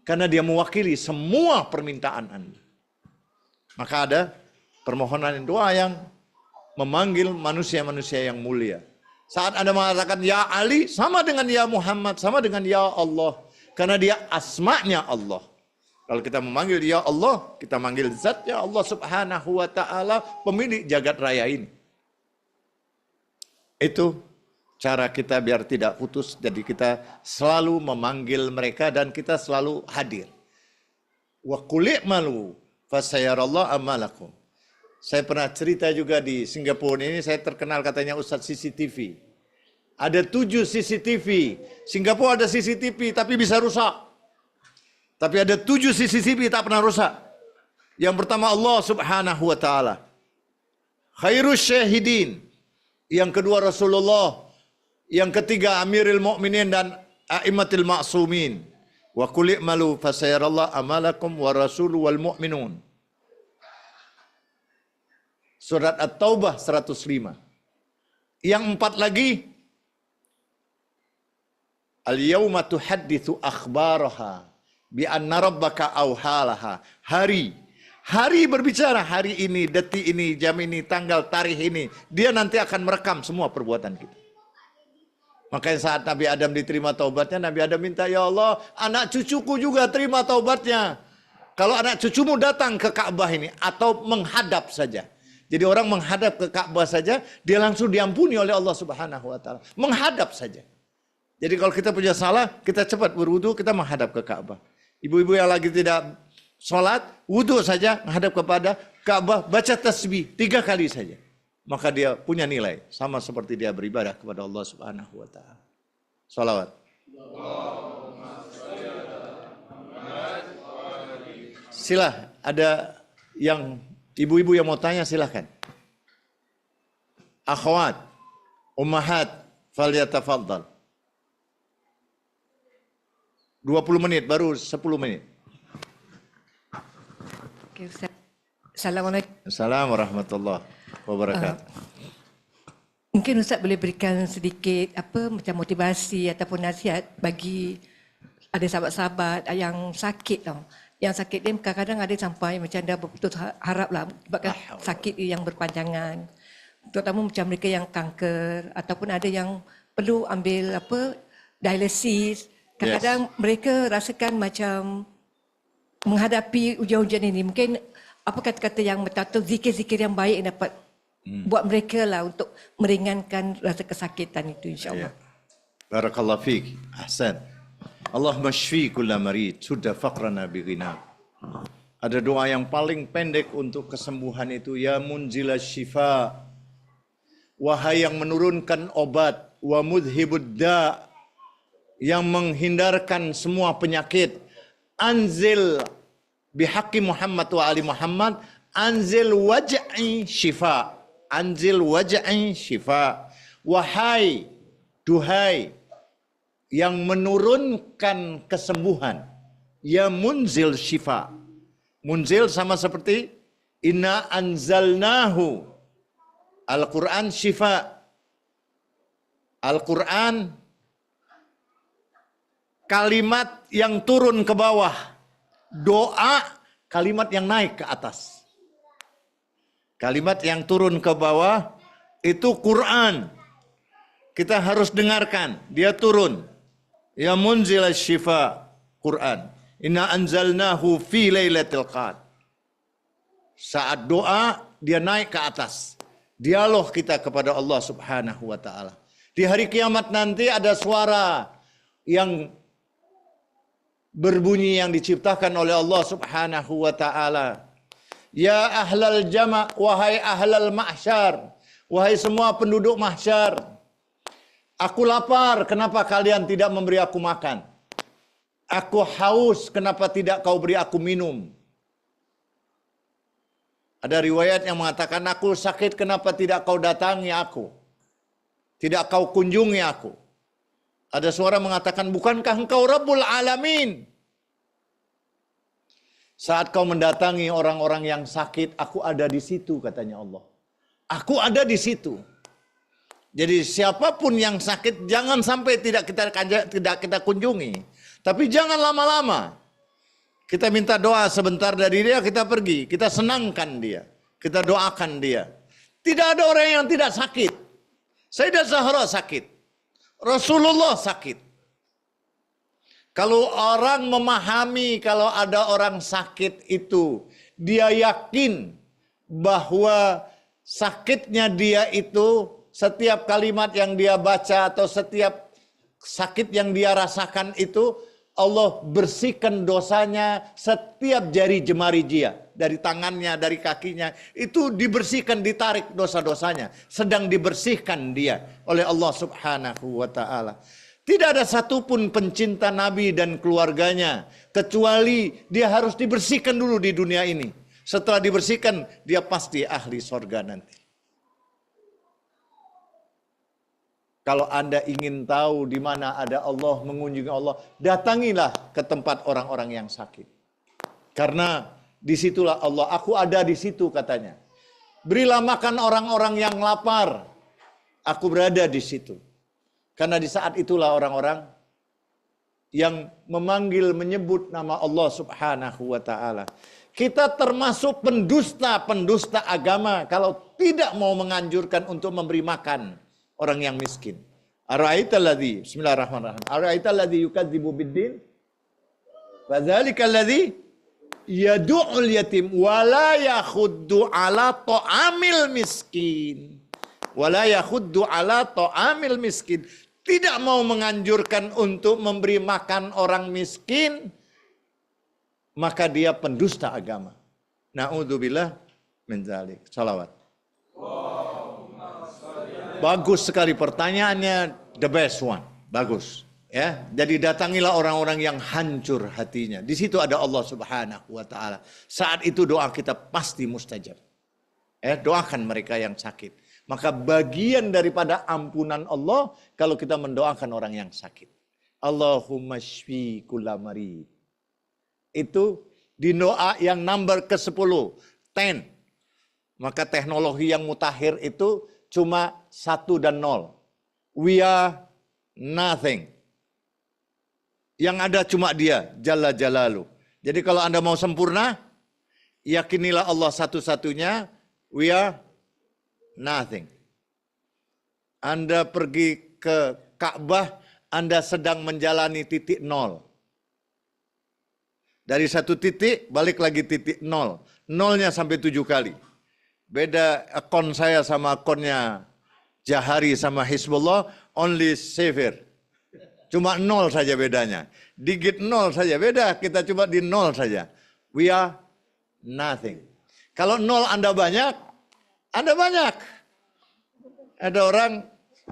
Karena dia mewakili semua permintaan Anda. Maka ada permohonan doa yang memanggil manusia-manusia yang mulia. Saat Anda mengatakan ya Ali, sama dengan ya Muhammad, sama dengan ya Allah. Karena dia asma'nya Allah. Kalau kita memanggil ya Allah, kita manggil zat ya Allah subhanahu wa ta'ala, pemilik jagat raya ini. Itu cara kita biar tidak putus. Jadi kita selalu memanggil mereka dan kita selalu hadir. Wa qul i'malu fasayarallahu amalakum. Saya pernah cerita juga di Singapura ini, saya terkenal katanya Ustadz CCTV. Ada 7 CCTV. Singapura ada CCTV tapi bisa rusak. Tapi ada 7 CCTV tak pernah rusak. Yang pertama Allah subhanahu wa ta'ala. Khairus syahidin. Yang kedua Rasulullah. Yang ketiga Amirul Mukminin dan A'immatul Ma'sumin. Wa qul i'malu fasayarallahu amalakum wa rasulu wal mu'minun. Surat At-Taubah 105. Yang 4 lagi, al-yawma tuhadditsu akhbaraha bi anna rabbaka awhalaha. Hari berbicara, hari ini, detik ini, jam ini, tanggal, tarikh ini. Dia nanti akan merekam semua perbuatan kita. Makanya saat Nabi Adam diterima taubatnya, Nabi Adam minta, ya Allah, anak cucuku juga terima taubatnya. Kalau anak cucumu datang ke Ka'bah ini, atau menghadap saja. Jadi orang menghadap ke Ka'bah saja, dia langsung diampuni oleh Allah subhanahu wa ta'ala. Menghadap saja. Jadi kalau kita punya salah, kita cepat berwudu, kita menghadap ke Ka'bah. Ibu-ibu yang lagi tidak sholat, wudu saja, menghadap kepada Ka'bah, baca tasbih 3 kali saja. Maka dia punya nilai, sama seperti dia beribadah kepada Allah subhanahu wa ta'ala. Salawat. Silah, ada yang ibu-ibu yang mau tanya silahkan. Akhwat, ummahat, falyatafaddal. 20 menit, baru 10 menit. Okay, Ustaz. Assalamualaikum. Assalamualaikum warahmatullahi wabarakatuh. Mungkin Ustaz boleh berikan sedikit macam motivasi ataupun nasihat bagi ada sahabat-sahabat yang sakit tau. Yang sakit dia kadang-kadang ada sampai macam dah berputus harap lah sebabkan sakit yang berpanjangan. Terutama macam mereka yang kanker ataupun ada yang perlu ambil dialisis. Kadang-kadang mereka rasakan macam menghadapi ujian-ujian ini. Mungkin apa kata-kata yang atau zikir-zikir yang baik yang dapat buat mereka lah untuk meringankan rasa kesakitan itu insya-Allah. Barakallahu fiik. Ahsan. Allahumma shfi kulla marid, sudah faqrana bighina. Ada doa yang paling pendek untuk kesembuhan itu, ya munzila syifa. Wahai yang menurunkan obat, wa mudhibud da, yang menghindarkan semua penyakit. Anzil bihaqqi Muhammad wa ali Muhammad anzil waj'i syifa. Anzil waj'i syifa. Wahai, duhai yang menurunkan kesembuhan. Ya munzil syifa. Munzil sama seperti inna anzalnahu. Al-Quran syifa. Al-Quran kalimat yang turun ke bawah. Doa kalimat yang naik ke atas. Kalimat yang turun ke bawah itu Quran. Kita harus dengarkan. Dia turun. Ya munzil syifa. Quran. Inna anzalnahu fi lailatul qadr. Saat doa dia naik ke atas. Dialog kita kepada Allah Subhanahu wa taala. Di hari kiamat nanti ada suara yang berbunyi yang diciptakan oleh Allah Subhanahu wa taala. Ya ahlal jama', wahai ahlal mahsyar, wahai semua penduduk mahsyar. Aku lapar, kenapa kalian tidak memberi aku makan? Aku haus, kenapa tidak kau beri aku minum? Ada riwayat yang mengatakan, aku sakit, kenapa tidak kau datangi aku? Tidak kau kunjungi aku. Ada suara mengatakan, bukankah engkau Rabbul Alamin? Saat kau mendatangi orang-orang yang sakit, aku ada di situ, katanya Allah. Aku ada di situ. Jadi siapapun yang sakit, jangan sampai tidak kita kunjungi. Tapi jangan lama-lama. Kita minta doa sebentar dari dia, kita pergi. Kita senangkan dia. Kita doakan dia. Tidak ada orang yang tidak sakit. Sayyidah Zahra sakit. Rasulullah sakit. Kalau orang memahami kalau ada orang sakit itu, dia yakin bahwa sakitnya dia itu, setiap kalimat yang dia baca atau setiap sakit yang dia rasakan itu, Allah bersihkan dosanya setiap jari jemari dia. Dari tangannya, dari kakinya. Itu dibersihkan, ditarik dosa-dosanya. Sedang dibersihkan dia oleh Allah Subhanahu wa ta'ala. Tidak ada satupun pencinta Nabi dan keluarganya. Kecuali dia harus dibersihkan dulu di dunia ini. Setelah dibersihkan, dia pasti ahli sorga nanti. Kalau Anda ingin tahu di mana ada Allah, mengunjungi Allah, datangilah ke tempat orang-orang yang sakit. Karena disitulah Allah, aku ada di situ katanya. Berilah makan orang-orang yang lapar. Aku berada di situ. Karena di saat itulah orang-orang yang memanggil, menyebut nama Allah Subhanahu wa ta'ala. Kita termasuk pendusta-pendusta agama kalau tidak mau menganjurkan untuk memberi makan orang yang miskin. Ara'aital ladzi, bismillahirrahmanirrahim. Ara'aital ladzi yukadzibu biddin? Fadzalika ladzi yadu'ul yatim wala yakhuddu ala ta'amil miskin. Wala yakhuddu ala ta'amil miskin. Tidak mau menganjurkan untuk memberi makan orang miskin, maka dia pendusta agama. Na'udzubillah min dzalik. Salawat. Bagus sekali pertanyaannya, the best one. Bagus. Ya, jadi datangilah orang-orang yang hancur hatinya. Di situ ada Allah Subhanahu wa taala. Saat itu doa kita pasti mustajab. Doakan mereka yang sakit. Maka bagian daripada ampunan Allah kalau kita mendoakan orang yang sakit. Allahumma shfi kulla marid. Itu di doa yang number ke-10, 10. Maka teknologi yang mutakhir itu cuma 1 dan 0. We are nothing. Yang ada cuma dia, Jalla Jalalu. Jadi kalau Anda mau sempurna, yakinilah Allah satu-satunya, we are nothing. Anda pergi ke Ka'bah, Anda sedang menjalani titik 0. Dari 1 titik, balik lagi titik 0. 0-nya sampai 7 kali. Beda akun saya sama akunnya Jahari sama Hizbullah, only saver. Cuma 0 saja bedanya. Digit 0 saja beda, kita coba di 0 saja. We are nothing. Kalau 0 Anda banyak, Anda banyak. Ada orang,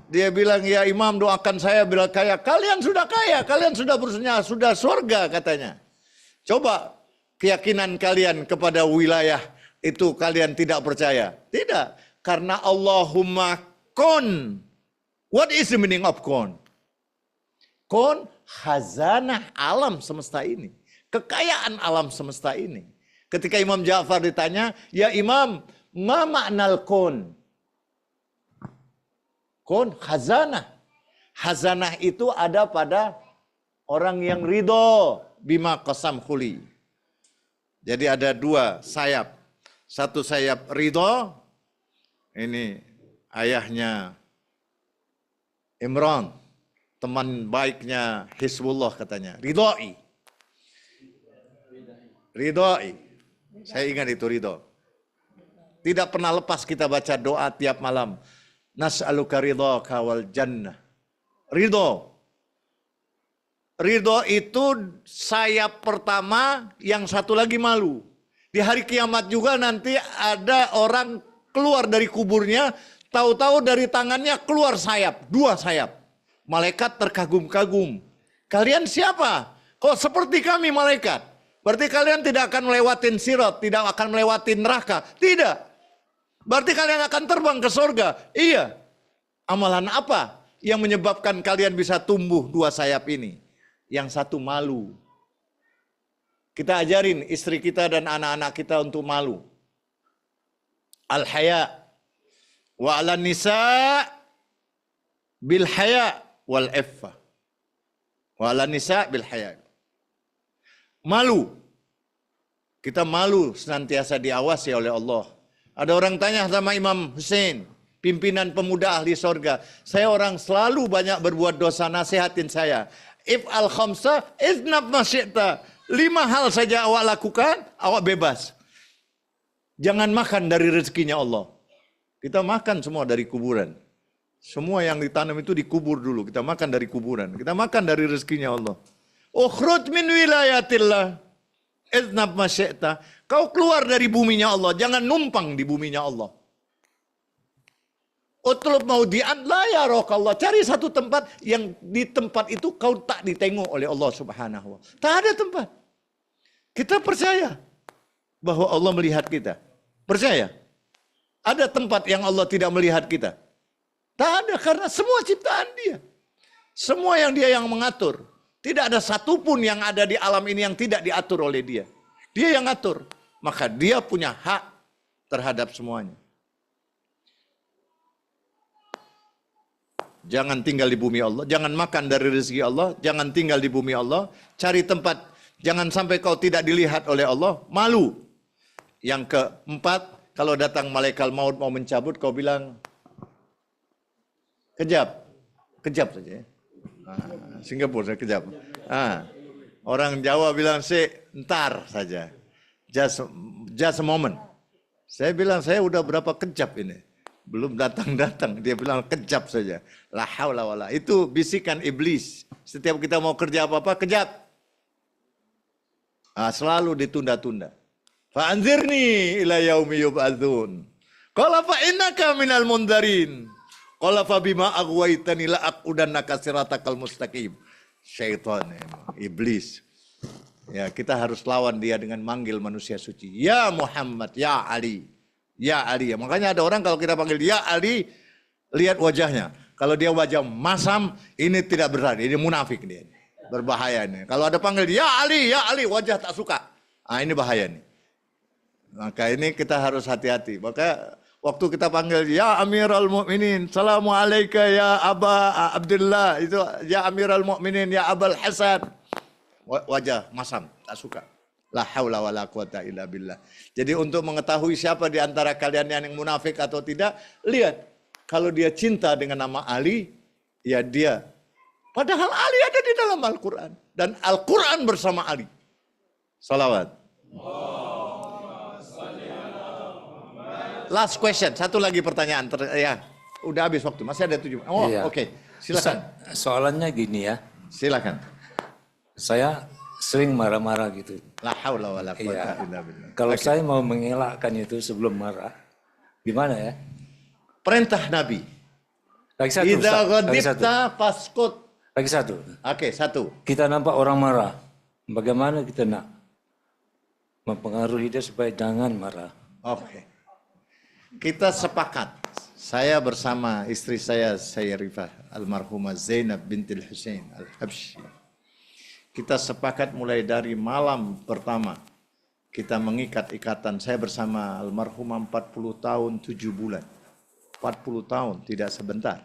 dia bilang, ya imam doakan saya bila kaya. Kalian sudah kaya, kalian sudah berusaha, sudah surga katanya. Coba keyakinan kalian kepada wilayah itu kalian tidak percaya? Tidak, karena Allahumma kun. What is the meaning of kun? Kun khazanah alam semesta ini, kekayaan alam semesta ini. Ketika Imam Ja'far ditanya, ya Imam, ma maknal kun? Kun khazanah. Khazanah itu ada pada orang yang ridho bima qasam khuli. Jadi ada dua sayap. Satu sayap ridho, ini ayahnya Imran, teman baiknya Hizbullah katanya. Ridhoi. Ridhoi. Saya ingat itu ridho. Tidak pernah lepas kita baca doa tiap malam. Nas'aluka ridhaka wal jannah. Ridho. Ridho itu sayap pertama, yang satu lagi malu. Di hari kiamat juga nanti ada orang keluar dari kuburnya, tahu-tahu dari tangannya keluar sayap, dua sayap. Malaikat terkagum-kagum. Kalian siapa? Kok seperti kami malaikat? Berarti kalian tidak akan melewatin sirat, tidak akan melewatin neraka. Tidak. Berarti kalian akan terbang ke surga. Iya. Amalan apa yang menyebabkan kalian bisa tumbuh dua sayap ini? Yang satu malu. Kita ajarin istri kita dan anak-anak kita untuk malu. Al-haya. Wa 'alan nisa bil haya wal iffa. Wa 'alan nisa bil haya. Malu. Kita malu senantiasa diawasi oleh Allah. Ada orang tanya sama Imam Hussein, pimpinan pemuda ahli sorga. Saya orang selalu banyak berbuat dosa, nasihatin saya. If al khamsa iznab masyita. 5 hal saja awak lakukan, awak bebas. Jangan makan dari rezekinya Allah. Kita makan semua dari kuburan. Semua yang ditanam itu dikubur dulu. Kita makan dari kuburan. Kita makan dari rezekinya Allah. Ukhruj min wilayatillah. Iznab masyita. Kau keluar dari buminya Allah. Jangan numpang di buminya Allah. Utlub maudi'an la yarakallah. Cari satu tempat yang di tempat itu kau tak ditengok oleh Allah Subhanahu wa ta'ala. Tak ada tempat. Kita percaya bahwa Allah melihat kita. Percaya? Ada tempat yang Allah tidak melihat kita? Tak ada, karena semua ciptaan Dia. Semua yang Dia yang mengatur. Tidak ada satupun yang ada di alam ini yang tidak diatur oleh Dia. Dia yang atur. Maka Dia punya hak terhadap semuanya. Jangan tinggal di bumi Allah, jangan makan dari rezeki Allah, jangan tinggal di bumi Allah, cari tempat, jangan sampai kau tidak dilihat oleh Allah, malu. Yang keempat, kalau datang malaikat maut mau mencabut, kau bilang, kejap saja. Singapura saya kejap. Orang Jawa bilang ntar saja, just a moment. Saya bilang saya udah berapa kejap ini. Belum datang-datang, dia bilang kejap saja. La haula wala. Itu bisikan iblis. Setiap kita mau kerja apa-apa, kejap. Selalu ditunda-tunda. Fa'anzirni ila yaumi yub'adzun. Qala fa innaka minal mundarin. Qala fa bima aghwaytani la aqudannaka siratakal mustaqim. Syaitan, iblis. Ya, kita harus lawan dia dengan manggil manusia suci. Ya Muhammad, ya Ali. Ya Ali. Makanya ada orang kalau kita panggil ya Ali, lihat wajahnya. Kalau dia wajah masam, ini tidak benar, ini munafik dia. Berbahaya ini. Kalau ada panggil ya Ali, wajah tak suka. Ini bahaya nih. Maka ini kita harus hati-hati. Maka waktu kita panggil ya Amirul Mukminin, salamu alayka ya Aba Abdullah, itu ya Amirul Mukminin, ya Abul Hasan. Wajah masam, tak suka. La haula wala quwata illa billah. Jadi untuk mengetahui siapa di antara kalian yang munafik atau tidak, lihat. Kalau dia cinta dengan nama Ali, ya dia. Padahal Ali ada di dalam Al-Quran. Dan Al-Quran bersama Ali. Salawat. Last question, satu lagi pertanyaan. Ya, udah habis waktu, masih ada 7. Oh, iya. Oke. Silakan. Soalannya gini ya. Silakan. Saya sering marah-marah gitu. La haula wala quwata illa billah. Kalau saya mau mengelakkan itu sebelum marah, gimana ya? Perintah Nabi. Lagi satu. Idza ghadibta faskut. Lagi satu. Oke, satu. Kita nampak orang marah. Bagaimana kita nak mempengaruhi dia supaya jangan marah. Oke. Kita sepakat. Saya bersama istri saya Rifah, almarhumah Zainab bintil Husain Al-Habsyi. Kita sepakat mulai dari malam pertama kita mengikat ikatan. Saya bersama almarhumah 40 tahun 7 bulan. 40 tahun, tidak sebentar.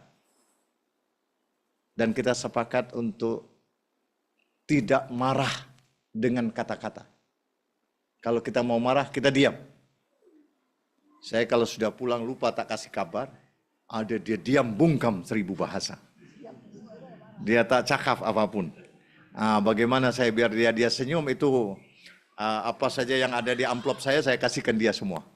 Dan kita sepakat untuk tidak marah dengan kata-kata. Kalau kita mau marah, kita diam. Saya kalau sudah pulang lupa tak kasih kabar, ada dia diam bungkam 1000 bahasa. Dia tak cakap apapun. Bagaimana saya biar dia senyum itu apa saja yang ada di amplop saya kasihkan dia semua.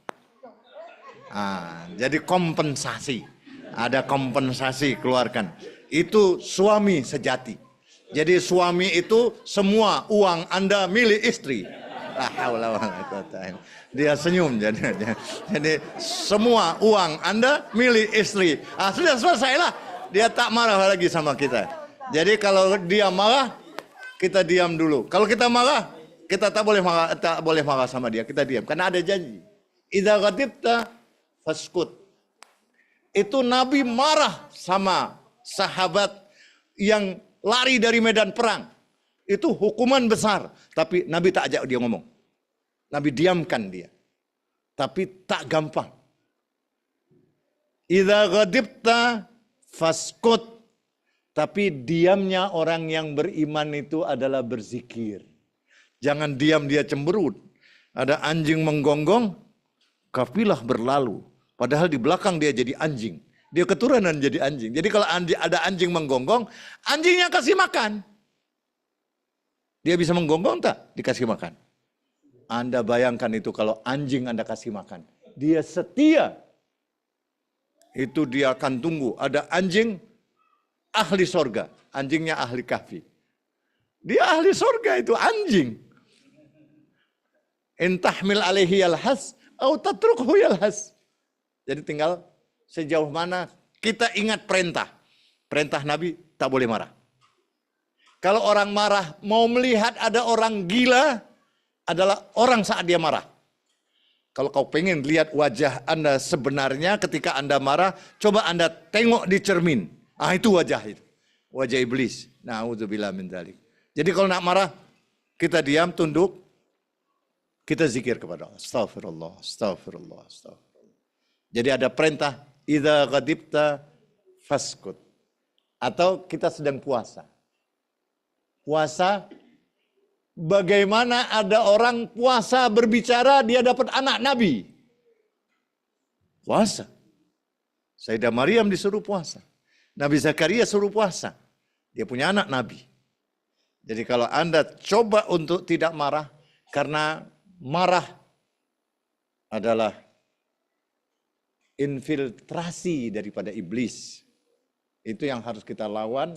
Jadi kompensasi, ada kompensasi keluarkan. Itu suami sejati. Jadi suami itu semua uang Anda milik istri. Dia senyum jadi semua uang Anda milik istri. Sudah selesailah. Dia tak marah lagi sama kita. Jadi kalau dia marah, kita diam dulu. Kalau kita marah, kita tak boleh marah sama dia. Kita diam karena ada janji. Idza ghadibta faskut. Itu Nabi marah sama sahabat yang lari dari medan perang. Itu hukuman besar. Tapi Nabi tak ajak dia ngomong. Nabi diamkan dia. Tapi tak gampang. Idza ghadibta faskut. Tapi diamnya orang yang beriman itu adalah berzikir. Jangan diam dia cemberut. Ada anjing menggonggong, kafilah berlalu. Padahal di belakang dia jadi anjing. Dia keturunan jadi anjing. Jadi kalau ada anjing menggonggong, anjingnya kasih makan. Dia bisa menggonggong tak? Dikasih makan. Anda bayangkan itu kalau anjing Anda kasih makan. Dia setia. Itu dia akan tunggu. Ada anjing ahli sorga. Anjingnya ahli kahfi. Dia ahli sorga itu anjing. Intahmil alaihi yalhas. Au tatrukhu yalhas. Jadi tinggal sejauh mana kita ingat perintah. Perintah Nabi tak boleh marah. Kalau orang marah, mau melihat ada orang gila, adalah orang saat dia marah. Kalau kau pengen lihat wajah Anda sebenarnya ketika Anda marah, coba Anda tengok di cermin. Itu wajah itu. Wajah iblis. Na'udzubillah min dzalik. Jadi kalau nak marah, kita diam, tunduk, kita zikir kepada Allah. Astaghfirullah, astaghfirullah, astaghfirullah. Jadi ada perintah, idza ghadibta faskut. Atau kita sedang puasa. Puasa, bagaimana ada orang puasa berbicara, dia dapat anak Nabi. Puasa. Sayyidah Maryam disuruh puasa. Nabi Zakaria suruh puasa. Dia punya anak Nabi. Jadi kalau Anda coba untuk tidak marah, karena marah adalah infiltrasi daripada iblis. Itu yang harus kita lawan.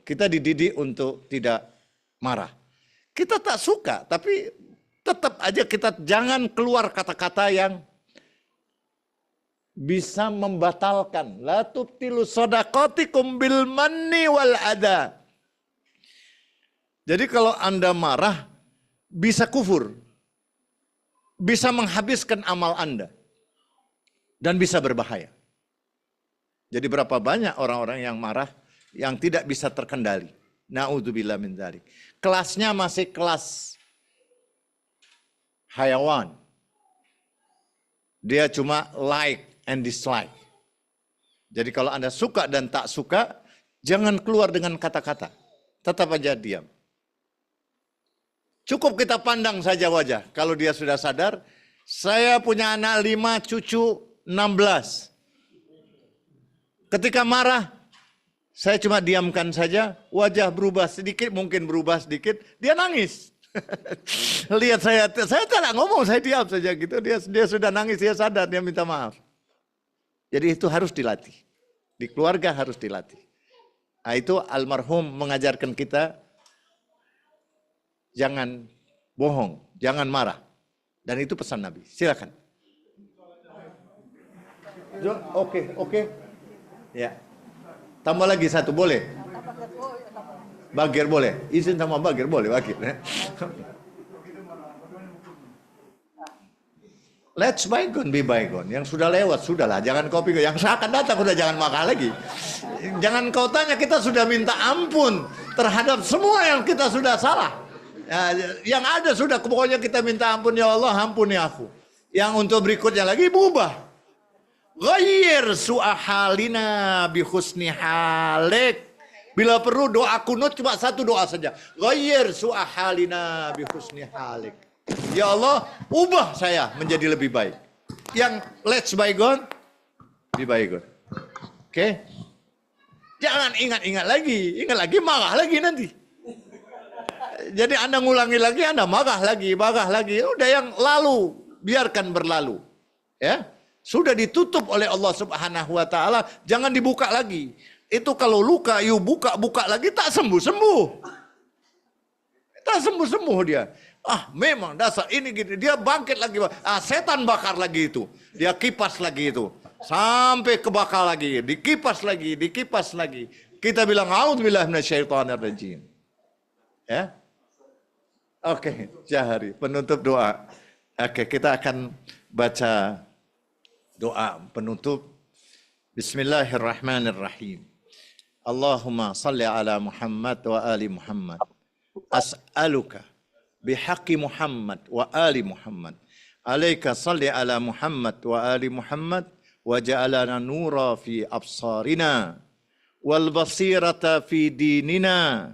Kita dididik untuk tidak marah. Kita tak suka, tapi tetap aja kita jangan keluar kata-kata yang bisa membatalkan. La tubtilu shadaqatikum bil manni wal adha. Jadi kalau Anda marah, bisa kufur. Bisa menghabiskan amal Anda. Dan bisa berbahaya. Jadi berapa banyak orang-orang yang marah yang tidak bisa terkendali. Na'udzubillah min dzalik. Kelasnya masih kelas hayawan. Dia cuma like and dislike. Jadi kalau Anda suka dan tak suka, jangan keluar dengan kata-kata. Tetap aja diam. Cukup kita pandang saja wajah. Kalau dia sudah sadar, saya punya anak 5, cucu 16. Ketika marah, saya cuma diamkan saja, wajah berubah sedikit, mungkin berubah sedikit, dia nangis. Lihat saya tak ngomong, saya diam saja gitu. Dia sudah nangis, dia sadar, dia minta maaf. Jadi itu harus dilatih. Di keluarga harus dilatih. Nah, itu almarhum mengajarkan kita, jangan bohong, jangan marah. Dan itu pesan Nabi. Silakan. Oke. Ya. Tambah lagi satu, boleh? Bagir boleh? Izin sama Bagir boleh, Bagir. Let's bygone be bygone. Yang sudah lewat, sudahlah. Jangan kau pikir. Yang akan datang, udah jangan marah lagi. Jangan kau tanya, kita sudah minta ampun terhadap semua yang kita sudah salah. Ya, yang ada sudah, pokoknya kita minta ampun. Ya Allah, ampuni aku. Yang untuk berikutnya lagi, berubah. Ghayyir su'ahalina bihusni halik. Bila perlu doa kunut cuma satu doa saja. Ghayyir su'ahalina bihusni halik. Ya Allah, ubah saya menjadi lebih baik. Yang let's bygone, be bygone. Oke? Jangan ingat-ingat lagi. Ingat lagi, marah lagi nanti. Jadi Anda ngulangi lagi, Anda marah lagi. Udah yang lalu, biarkan berlalu. Ya, sudah ditutup oleh Allah Subhanahu wa taala, jangan dibuka lagi. Itu kalau luka, you buka lagi tak sembuh-sembuh. Tak sembuh-sembuh dia. Memang dasar ini gitu. Dia bangkit lagi. Setan bakar lagi itu. Dia kipas lagi itu. Sampai kebakar lagi. Dikipas lagi. Kita bilang, a'udzubillahi minasyaitonirrajim. Ya. Oke, Jahari, penutup doa. Oke, kita akan baca doa penutup. Bismillahirrahmanirrahim. Allahumma salli ala Muhammad wa ali Muhammad. As'aluka bihaqqi Muhammad wa ali Muhammad. Alaika salli ala Muhammad wa ali Muhammad wa ja'alana nura fi absarina wal basirata fi dinina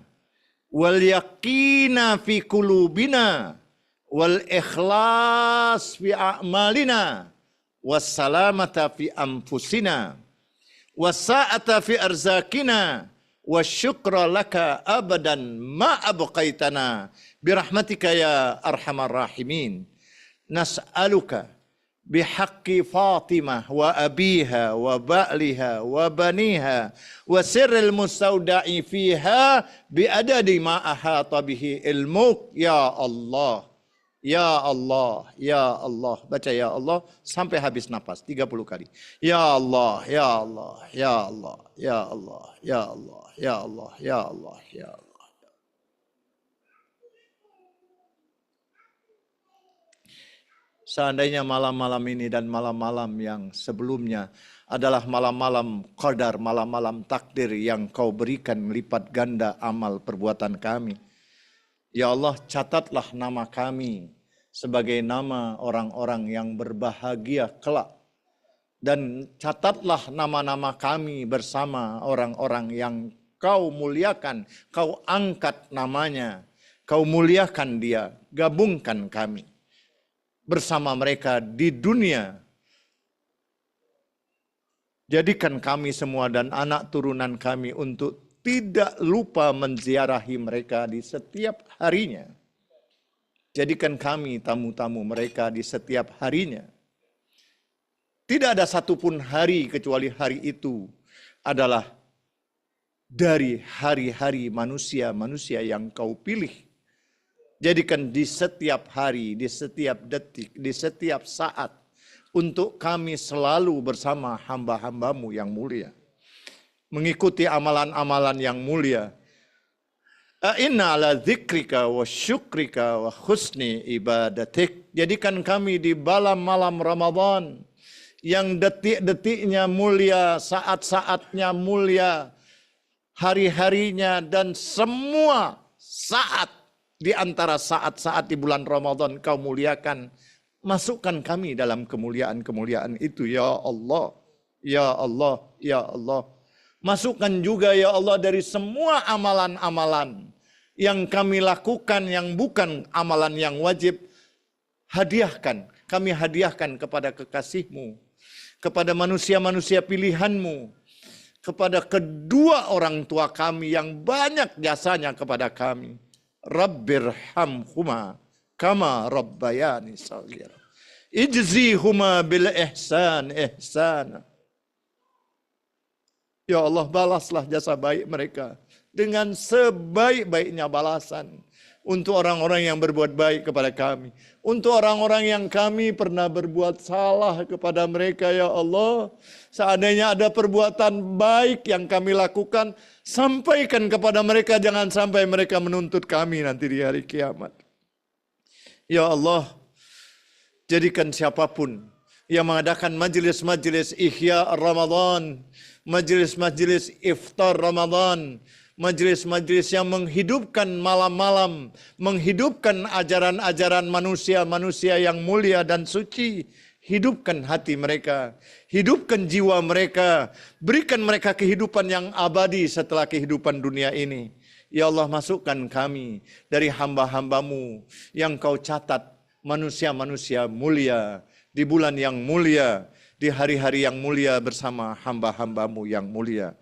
wal yaqina fi qulubina wal ikhlas fi a'malina was salamata fi anfusina was sa'ata fi arzakina wasyukra laka abadan ma abqaitana birahmatika ya arhamar rahimin. Nas'aluka bihaqqi Fatimah wa abiha wa ba'liha wa baniha wa sirril mustauda'i fiha biadadi ma ahata bihi ilmuk ya Allah. Ya Allah, ya Allah. Baca ya Allah sampai habis nafas 30 kali. Ya Allah, ya Allah, ya Allah, ya Allah, ya Allah, ya Allah, ya Allah, ya Allah. Seandainya malam-malam ini dan malam-malam yang sebelumnya adalah malam-malam qadar, malam-malam takdir yang kau berikan lipat ganda amal perbuatan kami. Ya Allah, catatlah nama kami sebagai nama orang-orang yang berbahagia kelak. Dan catatlah nama-nama kami bersama orang-orang yang kau muliakan, kau angkat namanya, kau muliakan dia, gabungkan kami bersama mereka di dunia. Jadikan kami semua dan anak turunan kami untuk tidak lupa menziarahi mereka di setiap harinya. Jadikan kami tamu-tamu mereka di setiap harinya. Tidak ada satupun hari kecuali hari itu adalah dari hari-hari manusia-manusia yang kau pilih. Jadikan di setiap hari, di setiap detik, di setiap saat untuk kami selalu bersama hamba-hambamu yang mulia. Mengikuti amalan-amalan yang mulia. Inna ala dzikrika wa syukrika wa husni ibadatik. Jadikan kami di malam Ramadan yang detik-detiknya mulia, saat-saatnya mulia, hari-harinya dan semua saat di antara saat-saat di bulan Ramadan kau muliakan. Masukkan kami dalam kemuliaan-kemuliaan itu ya Allah. Ya Allah, ya Allah. Masukkan juga ya Allah dari semua amalan-amalan yang kami lakukan yang bukan amalan yang wajib. Hadiahkan, kami hadiahkan kepada kekasih-Mu, kepada manusia-manusia pilihan-Mu, kepada kedua orang tua kami yang banyak jasanya kepada kami. Rabbirhamhuma kama rabbayani shaghira. Ijzihuma bil ihsan ihsana. Ya Allah, balaslah jasa baik mereka dengan sebaik-baiknya balasan untuk orang-orang yang berbuat baik kepada kami. Untuk orang-orang yang kami pernah berbuat salah kepada mereka, ya Allah. Seandainya ada perbuatan baik yang kami lakukan, sampaikan kepada mereka, jangan sampai mereka menuntut kami nanti di hari kiamat. Ya Allah, Jadikan siapapun yang mengadakan majelis-majelis Ihya Ramadan, majelis-majelis iftar Ramadan, majelis-majelis yang menghidupkan malam-malam, menghidupkan ajaran-ajaran manusia-manusia yang mulia dan suci. Hidupkan hati mereka, hidupkan jiwa mereka, berikan mereka kehidupan yang abadi setelah kehidupan dunia ini. Ya Allah, masukkan kami dari hamba-hambamu yang kau catat manusia-manusia mulia di bulan yang mulia, di hari-hari yang mulia bersama hamba-hambamu yang mulia.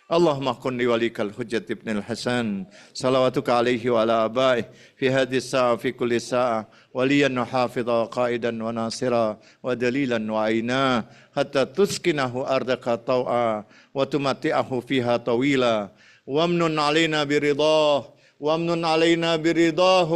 Allahumma kun li walikal hujjat ibn al-Hasan salawatuka alaihi wa ala abaih fi hadhihi as-sa'a fi kulli sa'a waliyan wa hafidha wa qaidan wa nasira wa dalilan wa aina hatta tuskinahu ardaka taw'a wa tumati'ahu fiha tawila wamnun alaina biridah وامنن علينا برضاه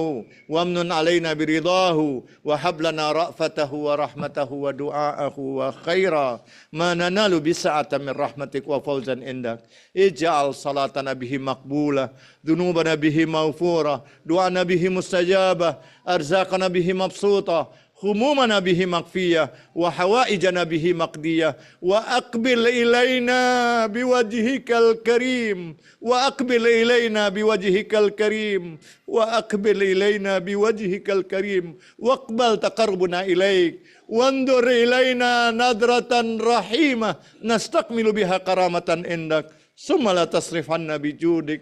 وامنن علينا برضاه وهب لنا رأفته ورحمته ودعاءه وخيرا ما ننال بسعة من رحمتك وفوزا عندك اجعل صلاتنا به مقبولة ذنوبنا به مغفورة دعانا به مستجابة أرزاقنا به مبسوطة همومنا به مكفية وحوائجنا به مقضية وأقبل إلينا بوجهك الكريم وأقبل إلينا بوجهك الكريم وأقبل إلينا بوجهك الكريم واقبل تقربنا إليك وانظر إلينا نظرة رحيمة نستكمل بها كرامة عندك ثم لا تصرف عنا بجودك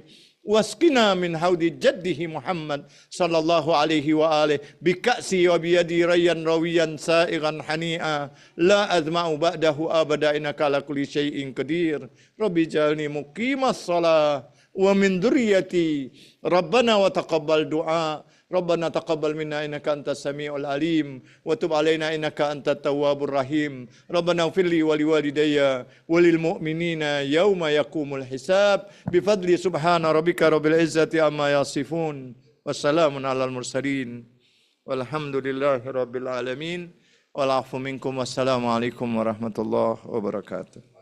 واسقنا من حوض جده محمد صلى الله عليه وآله بكأسي وبيدي ريا رويا سائغا حنيئا لا أذمع بعده أبدا إنك على كل شيء قدير ربي اجعلني مقيم الصلاة ومن ذريتي ربنا وتقبل دعاء ربنا تقبل منا إنك أنت السميع العليم وتب علينا إنك أنت التواب الرحيم ربنا اغفر لي ولوالدي وللمؤمنين يوم يقوم الحساب بفضل سبحان ربك رب العزة عما يصفون والسلام على المرسلين والحمد لله رب العالمين والعفو منكم والسلام عليكم ورحمة الله وبركاته.